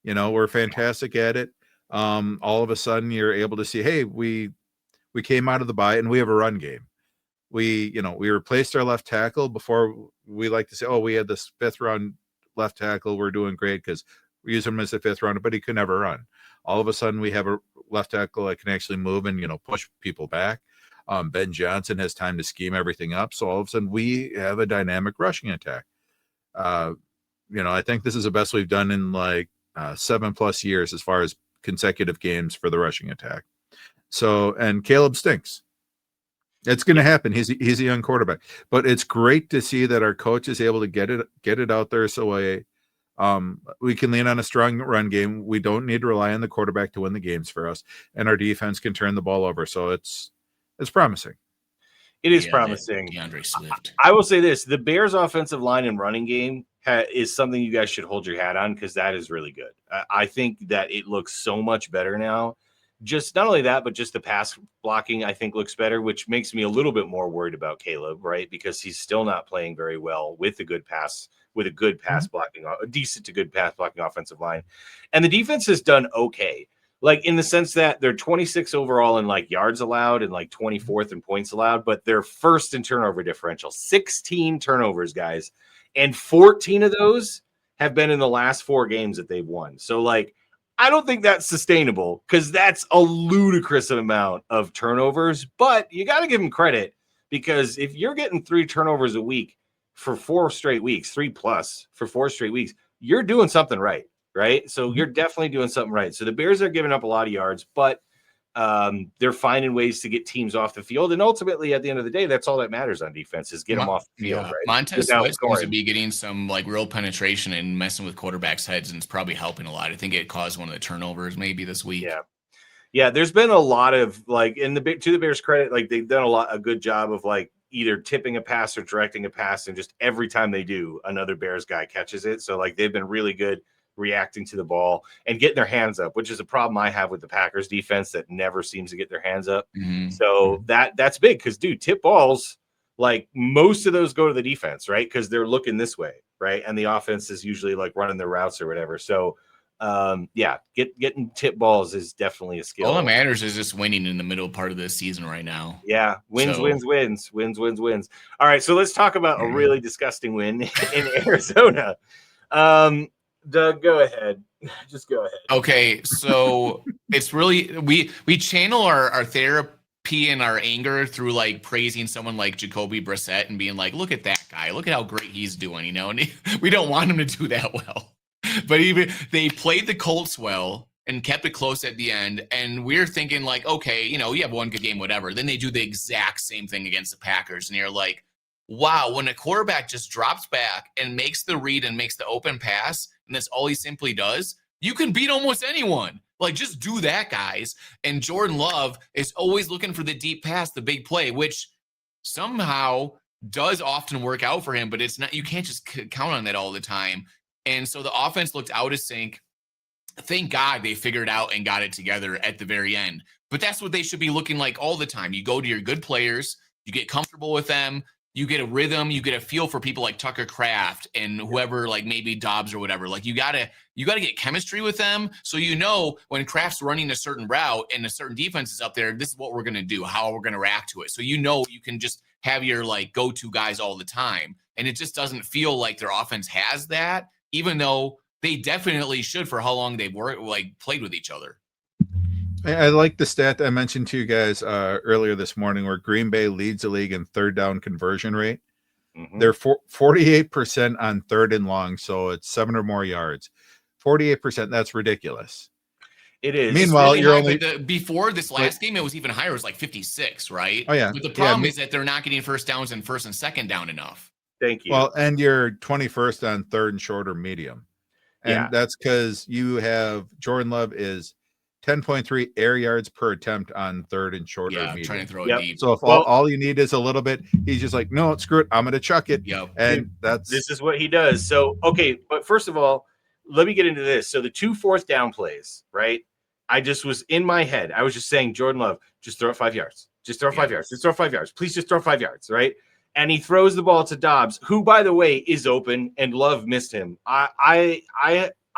[SPEAKER 2] We're fantastic at it. All of a sudden you're able to see, hey, we came out of the bye and we have a run game. We replaced our left tackle. Before, we like to say, oh, we had this 5th round left tackle, we're doing great because we use him as a 5th rounder, but he could never run. All of a sudden we have a left tackle that can actually move and push people back. Ben Johnson has time to scheme everything up, so all of a sudden we have a dynamic rushing attack. I think this is the best we've done in like 7+ years as far as consecutive games for the rushing attack. So, and Caleb stinks. It's going to happen. He's a young quarterback, but it's great to see that our coach is able to get it out there. So we can lean on a strong run game. We don't need to rely on the quarterback to win the games for us, and our defense can turn the ball over. So it's promising.
[SPEAKER 3] It is promising.
[SPEAKER 1] DeAndre Swift.
[SPEAKER 3] I will say this: the Bears' offensive line and running game is something you guys should hold your hat on because that is really good. I think that it looks so much better now. Just not only that, but just the pass blocking, I think, looks better, which makes me a little bit more worried about Caleb, right? Because he's still not playing very well with a good pass blocking, a decent to good pass blocking offensive line. And the defense has done okay. Like in the sense that they're 26 overall in like yards allowed and like 24th in points allowed, but they're first in turnover differential, 16 turnovers, guys. And 14 of those have been in the last 4 games that they've won. So like, I don't think that's sustainable because that's a ludicrous amount of turnovers, but you got to give them credit because if you're getting 3 turnovers a week for 4 straight weeks, 3+ for 4 straight weeks, you're doing something right. Right. So you're definitely doing something right. So the Bears are giving up a lot of yards, but they're finding ways to get teams off the field. And ultimately, at the end of the day, that's all that matters on defense is get them off the field.
[SPEAKER 1] Yeah.
[SPEAKER 3] Right?
[SPEAKER 1] Montez Sweat seems to be getting some like real penetration and messing with quarterbacks' heads, and it's probably helping a lot. I think it caused one of the turnovers maybe this week.
[SPEAKER 3] Yeah. Yeah. There's been a lot of like to the Bears' credit, like they've done a good job of like either tipping a pass or directing a pass. And just every time they do, another Bears guy catches it. So like they've been really good reacting to the ball and getting their hands up, which is a problem I have with the Packers defense that never seems to get their hands up.
[SPEAKER 1] Mm-hmm.
[SPEAKER 3] So that's big because, dude, tip balls, like most of those go to the defense, right? Because they're looking this way, right? And the offense is usually like running their routes or whatever. So, getting tip balls is definitely a skill.
[SPEAKER 1] All that matters is just winning in the middle part of the season right now.
[SPEAKER 3] Yeah, wins. All right, so let's talk about a really disgusting win in Arizona. Doug, go ahead. Just go ahead.
[SPEAKER 1] Okay, so it's really we channel our therapy and our anger through like praising someone like Jacoby Brissett and being like, look at that guy, look at how great he's doing, and we don't want him to do that well. But even they played the Colts well. and kept it close at the end. And we're thinking like, okay, you know, you have one good game, whatever. Then they do the exact same thing against the Packers. And you're like, wow, when a quarterback just drops back and makes the read and makes the open pass, and that's all he simply does, you can beat almost anyone. Like, just do that, guys. And Jordan Love is always looking for the deep pass, the big play, which somehow does often work out for him, but it's not, you can't just count on that all the time. And so the offense looked out of sync. Thank God they figured out and got it together at the very end. But that's what they should be looking like all the time. You go to your good players, you get comfortable with them, you get a rhythm, you get a feel for people like Tucker Kraft and whoever, like maybe Dobbs or whatever. Like you gotta get chemistry with them, so you know when Kraft's running a certain route and a certain defense is up there, this is what we're gonna do, how we're gonna react to it. So you know you can just have your like go-to guys all the time, and it just doesn't feel like their offense has that, even though they definitely should for how long they've played with each other.
[SPEAKER 2] I like the stat that I mentioned to you guys earlier this morning, where Green Bay leads the league in third down conversion rate. Mm-hmm. They're 48% on third and long, so it's 7 or more yards. 48%, that's ridiculous.
[SPEAKER 3] It is.
[SPEAKER 2] Meanwhile,
[SPEAKER 1] really
[SPEAKER 2] you're
[SPEAKER 1] high,
[SPEAKER 2] only
[SPEAKER 1] before this last game, it was even higher. It was like 56, right?
[SPEAKER 2] Oh yeah.
[SPEAKER 1] But the problem is that they're not getting first downs and first and second down enough.
[SPEAKER 3] Thank you.
[SPEAKER 2] Well, and you're 21st on third and short or medium, and that's because you have Jordan Love is 10.3 air yards per attempt on third and short or medium.
[SPEAKER 1] Trying to throw it deep.
[SPEAKER 2] So if all you need is a little bit, he's just like, no, screw it, I'm going to chuck it.
[SPEAKER 1] Yep.
[SPEAKER 2] And
[SPEAKER 3] this is what he does. So, okay, but first of all, let me get into this. So the 2 fourth down plays, right? I just was in my head. I was just saying, Jordan Love, just throw it 5 yards. Just throw 5 yards. Just throw 5 yards. Please just throw 5 yards, right? And he throws the ball to Dobbs, who, by the way, is open, and Love missed him. I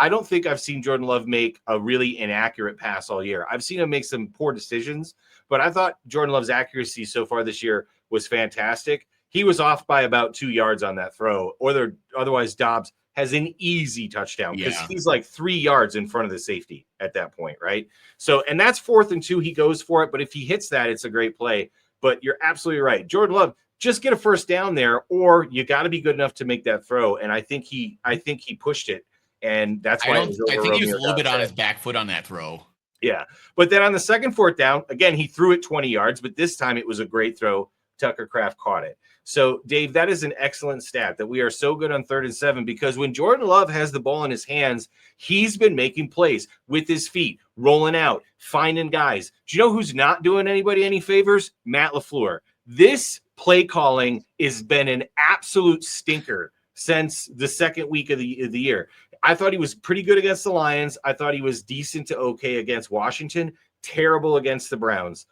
[SPEAKER 3] don't think I've seen Jordan Love make a really inaccurate pass all year. I've seen him make some poor decisions, but I thought Jordan Love's accuracy so far this year was fantastic. He was off by about 2 yards on that throw, or otherwise Dobbs has an easy touchdown because he's like 3 yards in front of the safety at that point, right? So, and that's 4th and 2. He goes for it, but if he hits that, it's a great play. But you're absolutely right. Jordan Love, just get a first down there, or you got to be good enough to make that throw. And I think he pushed it. And that's why
[SPEAKER 1] I think he was a little bit on his back foot on that throw.
[SPEAKER 3] Yeah. But then on the second 4th down, again, he threw it 20 yards, but this time it was a great throw. Tucker Kraft caught it. So, Dave, that is an excellent stat that we are so good on 3rd and 7, because when Jordan Love has the ball in his hands, he's been making plays with his feet, rolling out, finding guys. Do you know who's not doing anybody any favors? Matt LaFleur. This play calling has been an absolute stinker since the second week of the year. I thought he was pretty good against the Lions. I thought he was decent to okay against Washington. Terrible against the Browns.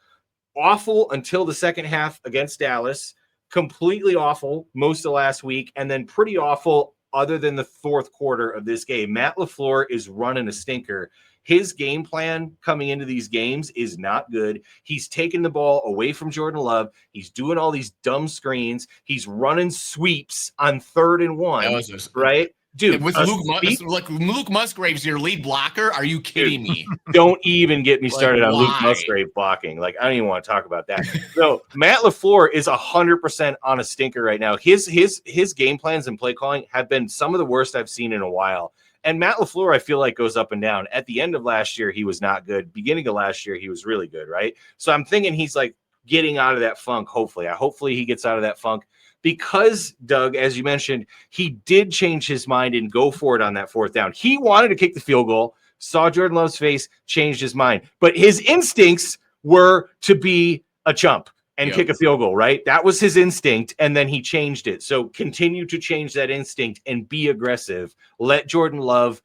[SPEAKER 3] Awful until the second half against Dallas. Completely awful most of last week. And then pretty awful other than the 4th quarter of this game. Matt LaFleur is running a stinker. His game plan coming into these games is not good. He's taking the ball away from Jordan Love. He's doing all these dumb screens. He's running sweeps on 3rd and 1, right? Dude,
[SPEAKER 1] with Luke Musgrave's your lead blocker? Are you kidding me?
[SPEAKER 3] Don't even get me started on Luke Musgrave blocking. Like, I don't even want to talk about that. So Matt LaFleur is 100% on a stinker right now. His game plans and play calling have been some of the worst I've seen in a while. And Matt LaFleur, I feel like, goes up and down. At the end of last year, he was not good. Beginning of last year, he was really good, right? So I'm thinking he's like getting out of that funk, hopefully. Hopefully he gets out of that funk. Because, Doug, as you mentioned, he did change his mind and go for it on that 4th down. He wanted to kick the field goal, saw Jordan Love's face, changed his mind. But his instincts were to be a chump and kick a field goal, right? That was his instinct, and then he changed it. So continue to change that instinct and be aggressive. Let Jordan Love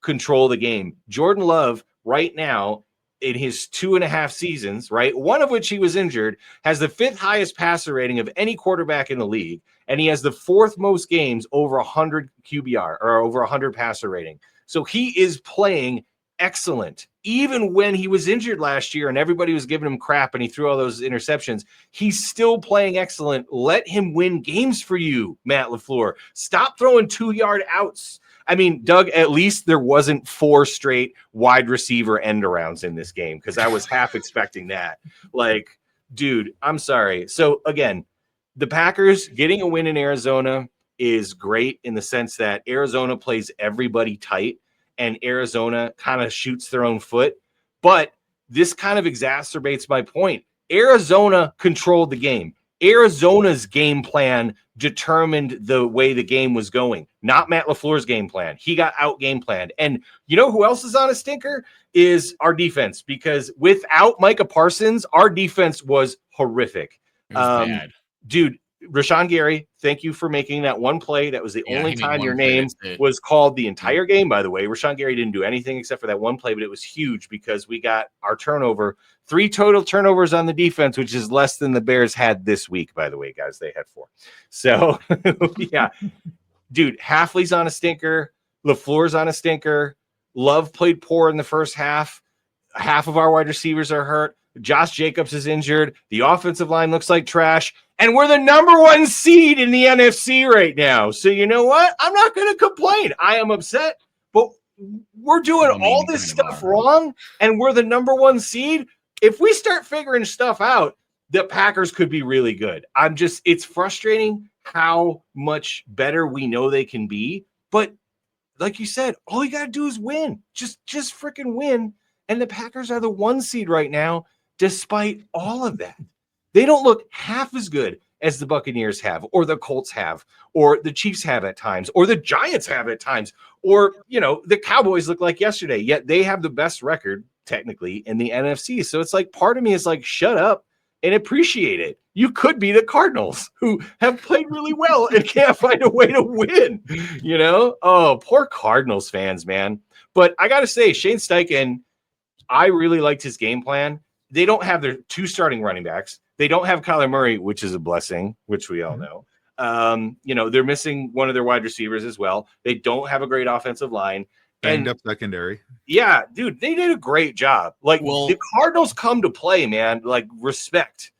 [SPEAKER 3] control the game. Jordan Love right now, in his 2.5 seasons, right, one of which he was injured, has the 5th highest passer rating of any quarterback in the league, and he has the 4th most games over 100 QBR, or over 100 passer rating. So he is playing excellent. Even when he was injured last year and everybody was giving him crap and he threw all those interceptions, he's still playing excellent. Let him win games for you, Matt LaFleur. Stop throwing 2-yard outs. I mean, Doug, at least there wasn't 4 straight wide receiver end arounds in this game, because I was half expecting that. Like, dude, I'm sorry. So, again, the Packers getting a win in Arizona is great in the sense that Arizona plays everybody tight. and Arizona kind of shoots their own foot. But this kind of exacerbates my point. Arizona controlled the game. Arizona's game plan determined the way the game was going, not Matt LaFleur's game plan. He got out game planned. And you know who else is on a stinker? Is our defense, because without Micah Parsons, our defense was horrific.
[SPEAKER 1] It was bad.
[SPEAKER 3] Dude, Rashawn Gary, thank you for making that one play. That was the only
[SPEAKER 1] he made
[SPEAKER 3] time
[SPEAKER 1] one
[SPEAKER 3] your
[SPEAKER 1] play,
[SPEAKER 3] name
[SPEAKER 1] that's it.
[SPEAKER 3] was called the entire game, by the way. Rashawn Gary didn't do anything except for that one play, but it was huge because we got our turnover. 3 total turnovers on the defense, which is less than the Bears had this week, by the way, guys. They had 4. So, yeah. Dude, Halfley's on a stinker. LaFleur's on a stinker. Love played poor in the first half. Half of our wide receivers are hurt. Josh Jacobs is injured. The offensive line looks like trash. And we're the number 1 seed in the NFC right now. So you know what? I'm not going to complain. I am upset, but we're doing all this stuff wrong, and we're the number 1 seed. If we start figuring stuff out, the Packers could be really good. It's frustrating how much better we know they can be. But like you said, all you got to do is win. Just freaking win. And the Packers are the 1 seed right now, despite all of that. They don't look half as good as the Buccaneers have, or the Colts have, or the Chiefs have at times, or the Giants have at times, or, the Cowboys look like yesterday, yet they have the best record, technically, in the NFC. So it's like, part of me is like, shut up and appreciate it. You could be the Cardinals, who have played really well and can't find a way to win, Oh, poor Cardinals fans, man. But I got to say, Shane Steichen, I really liked his game plan. They don't have their 2 starting running backs. They don't have Kyler Murray, which is a blessing, which we all know. They're missing one of their wide receivers as well. They don't have a great offensive line.
[SPEAKER 2] Banged up secondary.
[SPEAKER 3] Yeah, dude, they did a great job. The Cardinals come to play, man. Like, respect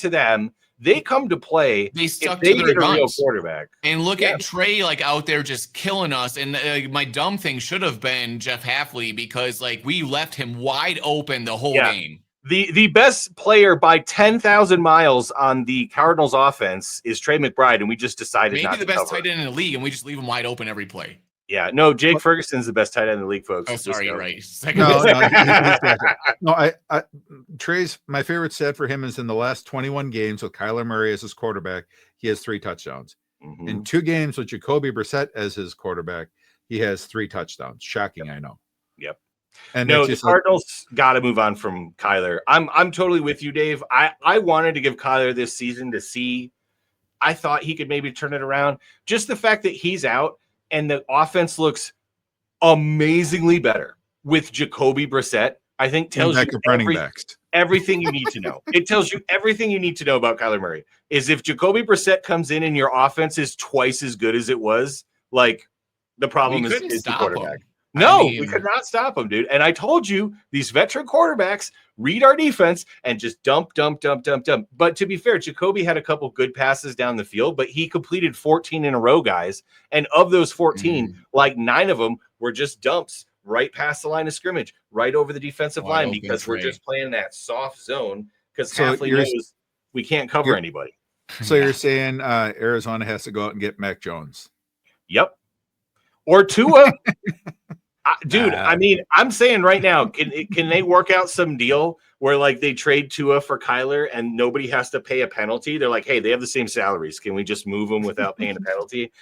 [SPEAKER 3] to them. They come to play.
[SPEAKER 1] They stuck
[SPEAKER 3] if they
[SPEAKER 1] to their
[SPEAKER 3] get a real
[SPEAKER 1] guns.
[SPEAKER 3] quarterback.
[SPEAKER 1] And look at Trey, out there just killing us. And my dumb thing should have been Jeff Halfley, because we left him wide open the whole game.
[SPEAKER 3] The best player by 10,000 miles on the Cardinals offense is Trey McBride, and we just decided
[SPEAKER 1] maybe
[SPEAKER 3] not
[SPEAKER 1] the
[SPEAKER 3] to
[SPEAKER 1] best
[SPEAKER 3] cover.
[SPEAKER 1] tight end in the league, and we just leave him wide open every play.
[SPEAKER 3] Yeah, no, Jake Ferguson's the best tight end in the league, folks.
[SPEAKER 1] Oh, sorry, you're right.
[SPEAKER 2] No, Trey's, my favorite stat for him is in the last 21 games with Kyler Murray as his quarterback, he has 3 touchdowns.
[SPEAKER 3] Mm-hmm.
[SPEAKER 2] In 2 games with Jacoby Brissett as his quarterback, he has 3 touchdowns. Shocking, I know.
[SPEAKER 3] Yep.
[SPEAKER 2] And
[SPEAKER 3] no, the Cardinals got to move on from Kyler. I'm totally with you, Dave. I wanted to give Kyler this season to see. I thought he could maybe turn it around. Just the fact that he's out and the offense looks amazingly better with Jacoby Brissett, I think tells you everything you need to know. It tells you everything you need to know about Kyler Murray. Is if Jacoby Brissett comes in and your offense is twice as good as it was, the problem is the quarterback. No, we could not stop him, dude. And I told you, these veteran quarterbacks read our defense and just dump. But to be fair, Jacoby had a couple good passes down the field, but he completed 14 in a row, guys. And of those 14, 9 of them were just dumps right past the line of scrimmage, right over the defensive line, because we're just playing that soft zone because Halfley knows we can't cover anybody.
[SPEAKER 2] So you're saying Arizona has to go out and get Mac Jones?
[SPEAKER 3] Yep. Or Tua. Dude, I mean, I'm saying right now, can they work out some deal where they trade Tua for Kyler and nobody has to pay a penalty? They're like, hey, they have the same salaries. Can we just move them without paying a penalty?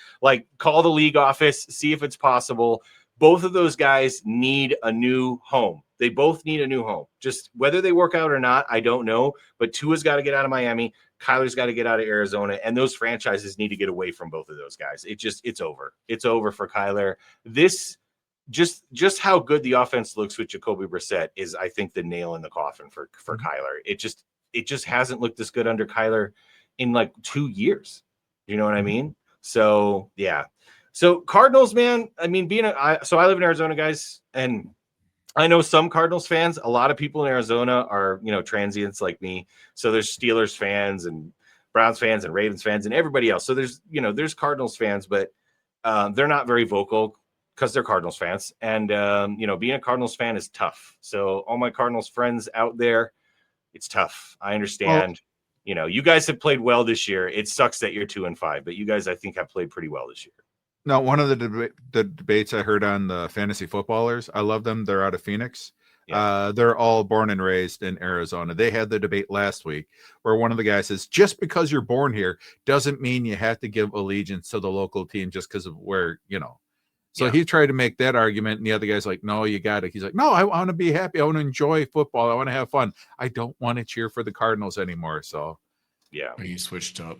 [SPEAKER 3] Call the league office, see if it's possible. Both of those guys need a new home. They both need a new home. Just whether they work out or not, I don't know. But Tua's got to get out of Miami. Kyler's got to get out of Arizona. And those franchises need to get away from both of those guys. It's over. It's over for Kyler. Just how good the offense looks with Jacoby Brissett is, I think, the nail in the coffin for Kyler. It just hasn't looked this good under Kyler in 2 years. You know what I mean? So yeah. So Cardinals, man. I mean, I live in Arizona, guys, and I know some Cardinals fans. A lot of people in Arizona are transients like me. So there's Steelers fans and Browns fans and Ravens fans and everybody else. So there's Cardinals fans, but they're not very vocal, because they're Cardinals fans. And, being a Cardinals fan is tough. So all my Cardinals friends out there, it's tough. I understand. You guys have played well this year. It sucks that you're 2-5, but you guys, I think, have played pretty well this year.
[SPEAKER 2] No, one of the debates I heard on the fantasy footballers, I love them. They're out of Phoenix.
[SPEAKER 3] Yeah.
[SPEAKER 2] They're all born and raised in Arizona. They had the debate last week where one of the guys says, just because you're born here doesn't mean you have to give allegiance to the local team just because of where, So
[SPEAKER 3] Yeah.
[SPEAKER 2] he tried to make that argument, and the other guy's like, no, you got it. He's like, no, I want to be happy. I want to enjoy football. I want to have fun. I don't want to cheer for the Cardinals anymore. So,
[SPEAKER 3] Yeah.
[SPEAKER 1] You switched up.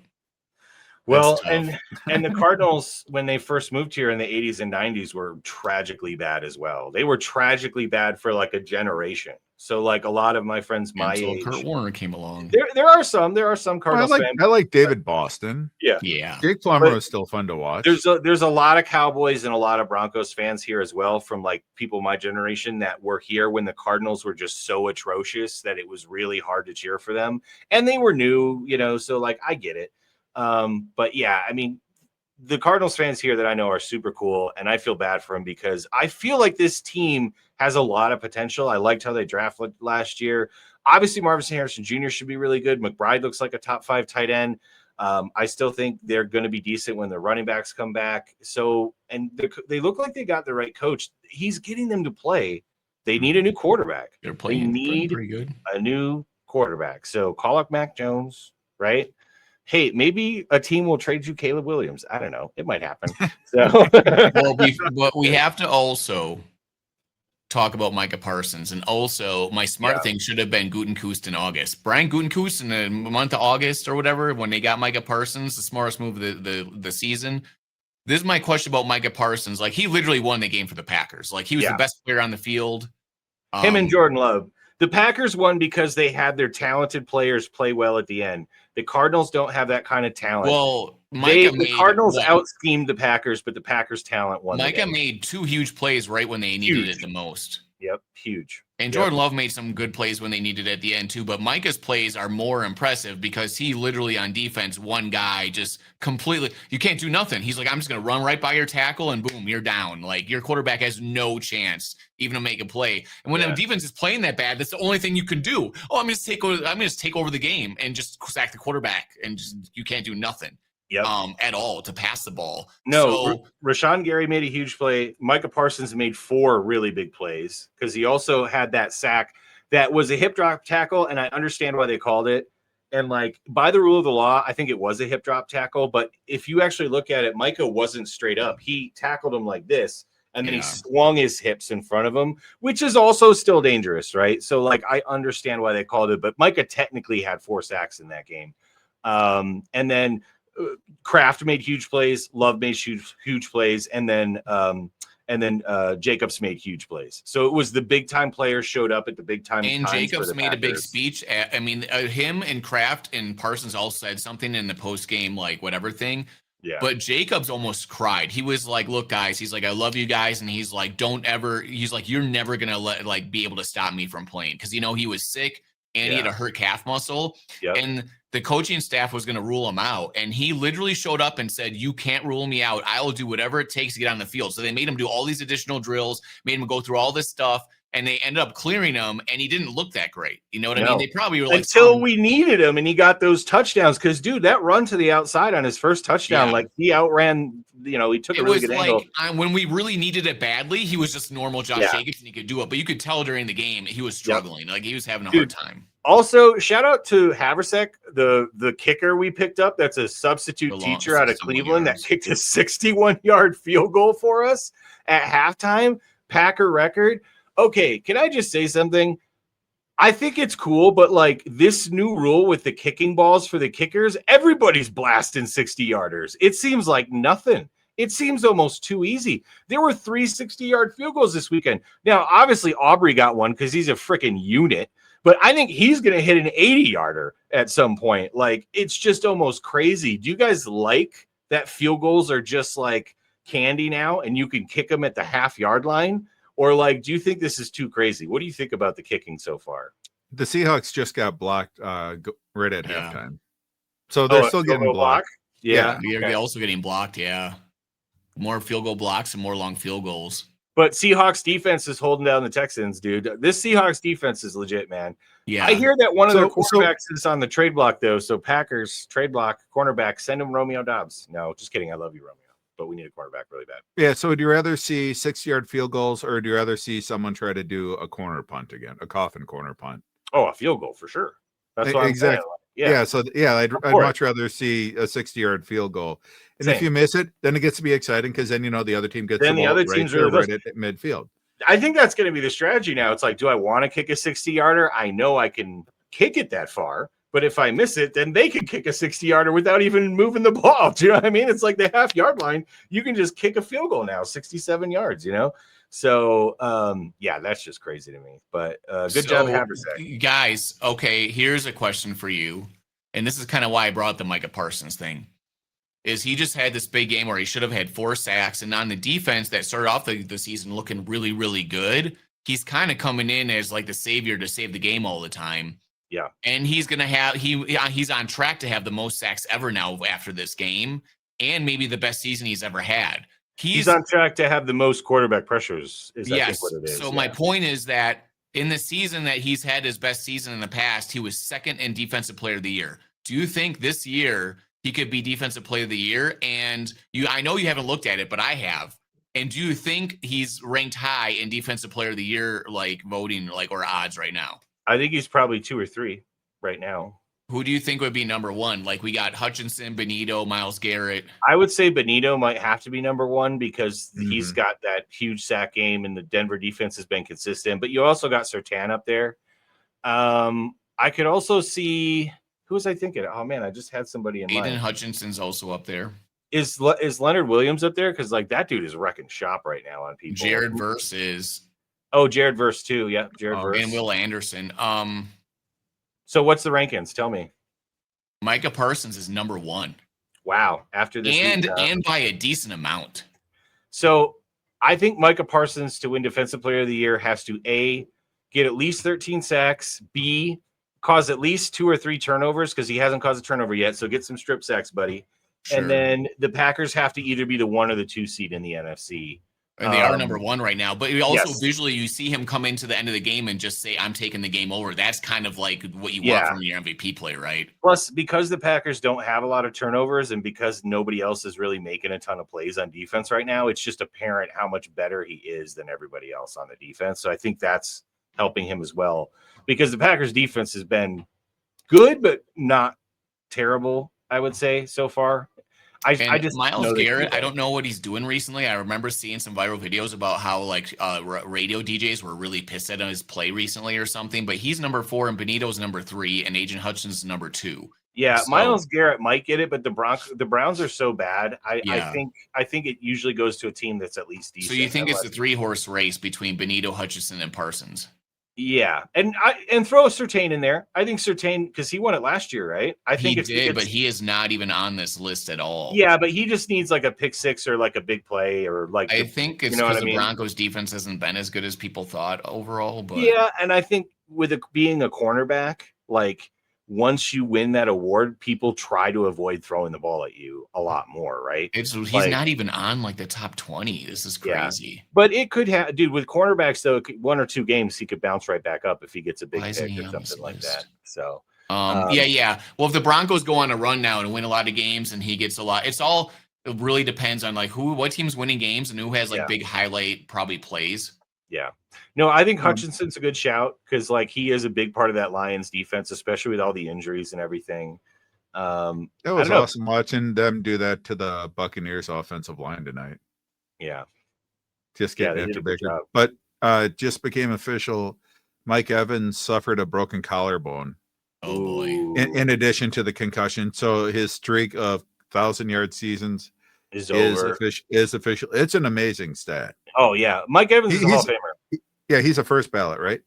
[SPEAKER 3] Well,
[SPEAKER 1] That's
[SPEAKER 3] and the Cardinals, when they first moved here in the 80s and 90s, were tragically bad as well. They were tragically bad for like a generation. So like a lot of my friends my
[SPEAKER 1] until
[SPEAKER 3] age,
[SPEAKER 1] Kurt Warner came along.
[SPEAKER 3] there are some
[SPEAKER 2] I
[SPEAKER 3] Cardinals fans.
[SPEAKER 2] like David Boston.
[SPEAKER 3] Yeah.
[SPEAKER 2] Jake Plummer
[SPEAKER 3] But
[SPEAKER 2] was still fun to watch.
[SPEAKER 3] There's a lot of Cowboys and a lot of Broncos fans here as well, from like people my generation that were here when the Cardinals were just so atrocious that it was really hard to cheer for them. And they were new, so like I get it. But yeah, I mean, the Cardinals fans here that I know are super cool, and I feel bad for them because I feel like this team has a lot of potential. I liked how they drafted last year. Obviously, Marvin Harrison Jr. should be really good. McBride looks like a top 5 tight end. I still think they're going to be decent when the running backs come back. So, and they look like they got the right coach. He's getting them to play. They need a new quarterback.
[SPEAKER 1] They're playing pretty good.
[SPEAKER 3] A new quarterback. So call up Mac Jones, right? Hey, maybe a team will trade you Caleb Williams. I don't know. It might happen. So,
[SPEAKER 1] But we have to also talk about Micah Parsons, and also my smart thing should have been Gutekunst in August. Brian Gutekunst in the month of August or whatever, when they got Micah Parsons, the smartest move of the season. This is my question about Micah Parsons. Like, he literally won the game for the Packers. Like, he was the best player on the field.
[SPEAKER 3] Him and Jordan Love. The Packers won because they had their talented players play well at the end. The Cardinals don't have that kind of talent.
[SPEAKER 1] Well,
[SPEAKER 3] the Cardinals out-schemed the Packers, but the Packers' talent won.
[SPEAKER 1] Micah made 2 huge plays right when they needed it the most.
[SPEAKER 3] Yep, huge.
[SPEAKER 1] And Jordan Love made some good plays when they needed it at the end too, but Micah's plays are more impressive because he literally on defense, one guy just completely, you can't do nothing. He's like, I'm just going to run right by your tackle and boom, you're down. Like, your quarterback has no chance even to make a play. And when the defense is playing that bad, that's the only thing you can do. Oh, I'm going to take over the game and just sack the quarterback, and just, you can't do nothing. At all to pass the ball.
[SPEAKER 3] No, Rashawn Gary made a huge play. Micah Parsons made 4 really big plays because he also had that sack that was a hip drop tackle, and I understand why they called it. And like, by the rule of the law, I think it was a hip drop tackle. But if you actually look at it, Micah wasn't straight up. He tackled him like this, and then he swung his hips in front of him, which is also still dangerous, right? So like, I understand why they called it, but Micah technically had 4 sacks in that game. And then Kraft made huge plays, Love made huge plays, and then Jacobs made huge plays. So it was the big time players showed up at the big time.
[SPEAKER 1] And Jacobs made a big speech. I mean, him and Kraft and Parsons all said something in the post game, like whatever thing.
[SPEAKER 3] Yeah.
[SPEAKER 1] But Jacobs almost cried. He was like, "Look, guys," he's like, "I love you guys," and he's like, "Don't ever." He's like, "You're never gonna be able to stop me from playing," because he was sick and he had a hurt calf muscle. And the coaching staff was going to rule him out. And he literally showed up and said, "You can't rule me out. I will do whatever it takes to get on the field." So they made him do all these additional drills, made him go through all this stuff, and they ended up clearing him, and he didn't look that great. You know what I mean? They probably were like,
[SPEAKER 3] until we needed him, and he got those touchdowns. Because, dude, that run to the outside on his first touchdown, like he outran, he took a really good angle.
[SPEAKER 1] When we really needed it badly, he was just normal Josh Jacobs, and he could do it. But you could tell during the game he was struggling. Like, he was having a hard time.
[SPEAKER 3] Also, shout out to Haversick, the kicker we picked up. That's a substitute teacher out of Cleveland that kicked a 61-yard field goal for us at halftime. Packer record. Okay, can I just say something? I think it's cool, but like this new rule with the kicking balls for the kickers, everybody's blasting 60-yarders. It seems like nothing. It seems almost too easy. There were 3 60-yard field goals this weekend. Now, obviously, Aubrey got one because he's a freaking unit. But I think he's going to hit an 80-yarder at some point. Like, it's just almost crazy. Do you guys like that field goals are just like candy now and you can kick them at the half-yard line? Or, like, do you think this is too crazy? What do you think about the kicking so far?
[SPEAKER 2] The Seahawks just got blocked right at halftime. So they're still getting blocked.
[SPEAKER 1] Yeah. They're also getting blocked, More field goal blocks and more long field goals.
[SPEAKER 3] But Seahawks defense is holding down the Texans, dude. This Seahawks defense is legit, man.
[SPEAKER 1] Yeah.
[SPEAKER 3] I hear that one of their quarterbacks is on the trade block, though. So Packers, trade block, cornerback, send him Romeo Doubs. No, just kidding. I love you, Romeo. but we need a cornerback really bad.
[SPEAKER 2] Yeah. So would you rather see 60-yard field goals, or do you rather see someone try to do a corner punt again, a coffin corner punt?
[SPEAKER 3] Oh, a field goal for sure. That's what I'm saying.
[SPEAKER 2] Exactly.
[SPEAKER 3] Like,
[SPEAKER 2] Yeah. So I'd
[SPEAKER 3] for it.
[SPEAKER 2] much rather see a 60-yard field goal. And if
[SPEAKER 3] Same.
[SPEAKER 2] you miss it, then it gets to be exciting because then the other team gets
[SPEAKER 3] Then the
[SPEAKER 2] ball
[SPEAKER 3] other
[SPEAKER 2] right
[SPEAKER 3] team's
[SPEAKER 2] there,
[SPEAKER 3] really
[SPEAKER 2] right
[SPEAKER 3] close.
[SPEAKER 2] at midfield.
[SPEAKER 3] I think that's going to be the strategy now. It's like, do I want to kick a 60-yarder? I know I can kick it that far, but if I miss it, then they can kick a 60-yarder without even moving the ball. Do you know what I mean? It's like the half-yard line. You can just kick a field goal now, 67 yards, So, that's just crazy to me. But good job, Haversack.
[SPEAKER 1] Guys, okay, here's a question for you. And this is kind of why I brought up the Micah Parsons thing. Is he just had this big game where he should have had 4 sacks, and on the defense that started off the season looking really, really good, he's kind of coming in as like the savior to save the game all the time.
[SPEAKER 3] Yeah.
[SPEAKER 1] And he's going to have, he's on track to have the most sacks ever now after this game, and maybe the best season he's ever had.
[SPEAKER 3] He's on track to have the most quarterback pressures, I think what it is.
[SPEAKER 1] So my point is that in the season that he's had his best season in the past, he was second in Defensive Player of the Year. Do you think this year he could be Defensive Player of the Year? And I know you haven't looked at it, but I have. And do you think he's ranked high in Defensive Player of the Year, like voting, or odds right now?
[SPEAKER 3] I think he's probably 2 or 3 right now.
[SPEAKER 1] Who do you think would be number 1? Like, we got Hutchinson, Benito, Myles Garrett.
[SPEAKER 3] I would say Benito might have to be number 1 because he's got that huge sack game and the Denver defense has been consistent. But you also got Surtain up there. I could also see, who was I thinking? Oh man, I just had somebody in mind.
[SPEAKER 1] Aiden Hutchinson's also up there.
[SPEAKER 3] Is Leonard Williams up there? Because like that dude is wrecking shop right now on people.
[SPEAKER 1] Jared Verse is.
[SPEAKER 3] Oh, Jared Verse too. Yeah, Jared Verse
[SPEAKER 1] and Will Anderson.
[SPEAKER 3] So what's the rankings? Tell me.
[SPEAKER 1] Micah Parsons is number 1.
[SPEAKER 3] Wow. After this
[SPEAKER 1] and by a decent amount.
[SPEAKER 3] So I think Micah Parsons to win Defensive Player of the Year has to A, get at least 13 sacks, B, cause at least 2 or 3 turnovers because he hasn't caused a turnover yet. So get some strip sacks, buddy. Sure. And then the Packers have to either be the 1 or the 2 seed in the NFC.
[SPEAKER 1] And they are number 1 right now. But also visually, you see him come into the end of the game and just say, I'm taking the game over. That's kind of like what you want from your MVP play, right?
[SPEAKER 3] Plus, because the Packers don't have a lot of turnovers and because nobody else is really making a ton of plays on defense right now, it's just apparent how much better he is than everybody else on the defense. So I think that's helping him as well. Because the Packers defense has been good, but not terrible, I would say, so far. I just
[SPEAKER 1] Myles Garrett, I don't know what he's doing recently. I remember seeing some viral videos about how radio DJs were really pissed at his play recently or something, but he's number 4 and Benito's number 3 and Agent Hutchinson's number 2.
[SPEAKER 3] Yeah, so, Myles Garrett might get it, but the Browns are so bad. I think it usually goes to a team that's at least decent.
[SPEAKER 1] So you think it's a 3-horse race between Benito, Hutchinson, and Parsons?
[SPEAKER 3] Yeah, and throw Surtain in there. I think Surtain, because he won it last year, right? I think
[SPEAKER 1] he did, but he is not even on this list at all.
[SPEAKER 3] Yeah, but he just needs like a pick 6 or like a big play or like.
[SPEAKER 1] I think it's because the Broncos defense hasn't been as good as people thought overall. But
[SPEAKER 3] yeah, and I think with being a cornerback, like once you win that award, people try to avoid throwing the ball at you a lot more, right?
[SPEAKER 1] He's not even on like the top 20. This is crazy.
[SPEAKER 3] Yeah. But it could have, dude, with cornerbacks though, 1 or 2 games he could bounce right back up if he gets a big pick or something like that. So
[SPEAKER 1] yeah. Well, if the Broncos go on a run now and win a lot of games and he gets a lot, it really depends on like what team's winning games and who has like big highlight probably plays.
[SPEAKER 3] Yeah. No, I think Hutchinson's a good shout because like he is a big part of that Lions defense, especially with all the injuries and everything.
[SPEAKER 2] It was awesome watching them do that to the Buccaneers offensive line tonight.
[SPEAKER 3] Yeah.
[SPEAKER 2] Just getting after Baker. But just became official. Mike Evans suffered a broken collarbone.
[SPEAKER 1] Oh boy.
[SPEAKER 2] In addition to the concussion. So his streak of 1,000-yard seasons is official. It's an amazing stat.
[SPEAKER 3] Oh yeah. Mike Evans is a Hall of Famer.
[SPEAKER 2] Yeah, he's a first ballot, right?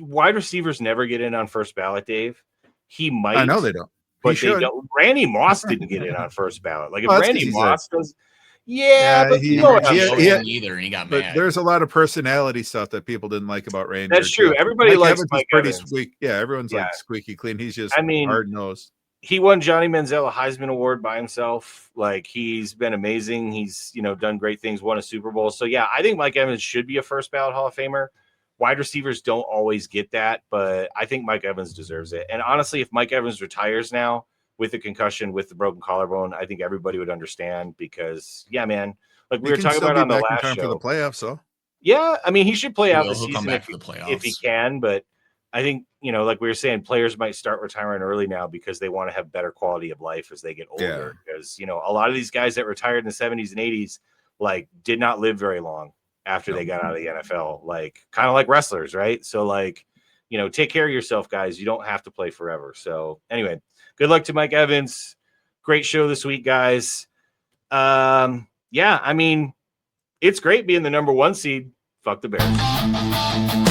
[SPEAKER 3] Wide receivers never get in on first ballot, Dave. He might.
[SPEAKER 2] I know they don't.
[SPEAKER 3] But they don't. Randy Moss didn't get in on first ballot. Like if Randy Moss does, but
[SPEAKER 1] he got
[SPEAKER 2] mad. There's a lot of personality stuff that people didn't like about Randy.
[SPEAKER 3] That's true. Everybody likes Mike Evans.
[SPEAKER 2] Everyone's like squeaky clean. He's just hard nosed.
[SPEAKER 3] He won Johnny Manziel a Heisman Award by himself. Like he's been amazing. He's done great things. Won a Super Bowl. So yeah, I think Mike Evans should be a first ballot Hall of Famer. Wide receivers don't always get that, but I think Mike Evans deserves it. And honestly, if Mike Evans retires now, with the concussion, with the broken collarbone, I think everybody would understand because, yeah, man, like we
[SPEAKER 4] He
[SPEAKER 3] were
[SPEAKER 4] can
[SPEAKER 3] talking
[SPEAKER 4] still
[SPEAKER 3] about
[SPEAKER 4] be
[SPEAKER 3] on the
[SPEAKER 4] back in
[SPEAKER 3] last
[SPEAKER 4] time for the
[SPEAKER 3] show.
[SPEAKER 4] playoffs, though.
[SPEAKER 3] Yeah, I mean, he should play out the
[SPEAKER 1] He'll come
[SPEAKER 3] season
[SPEAKER 1] back for the
[SPEAKER 3] if he
[SPEAKER 1] playoffs.
[SPEAKER 3] can, but I think, like we were saying, players might start retiring early now because they want to have better quality of life as they get older. Because, a lot of these guys that retired in the 70s and 80s, like, did not live very long after they got out of the NFL, like, kind of like wrestlers, right? So, like, take care of yourself, guys. You don't have to play forever. So, anyway, good luck to Mike Evans. Great show this week, guys. Yeah, I mean, it's great being the number 1 seed. Fuck the Bears.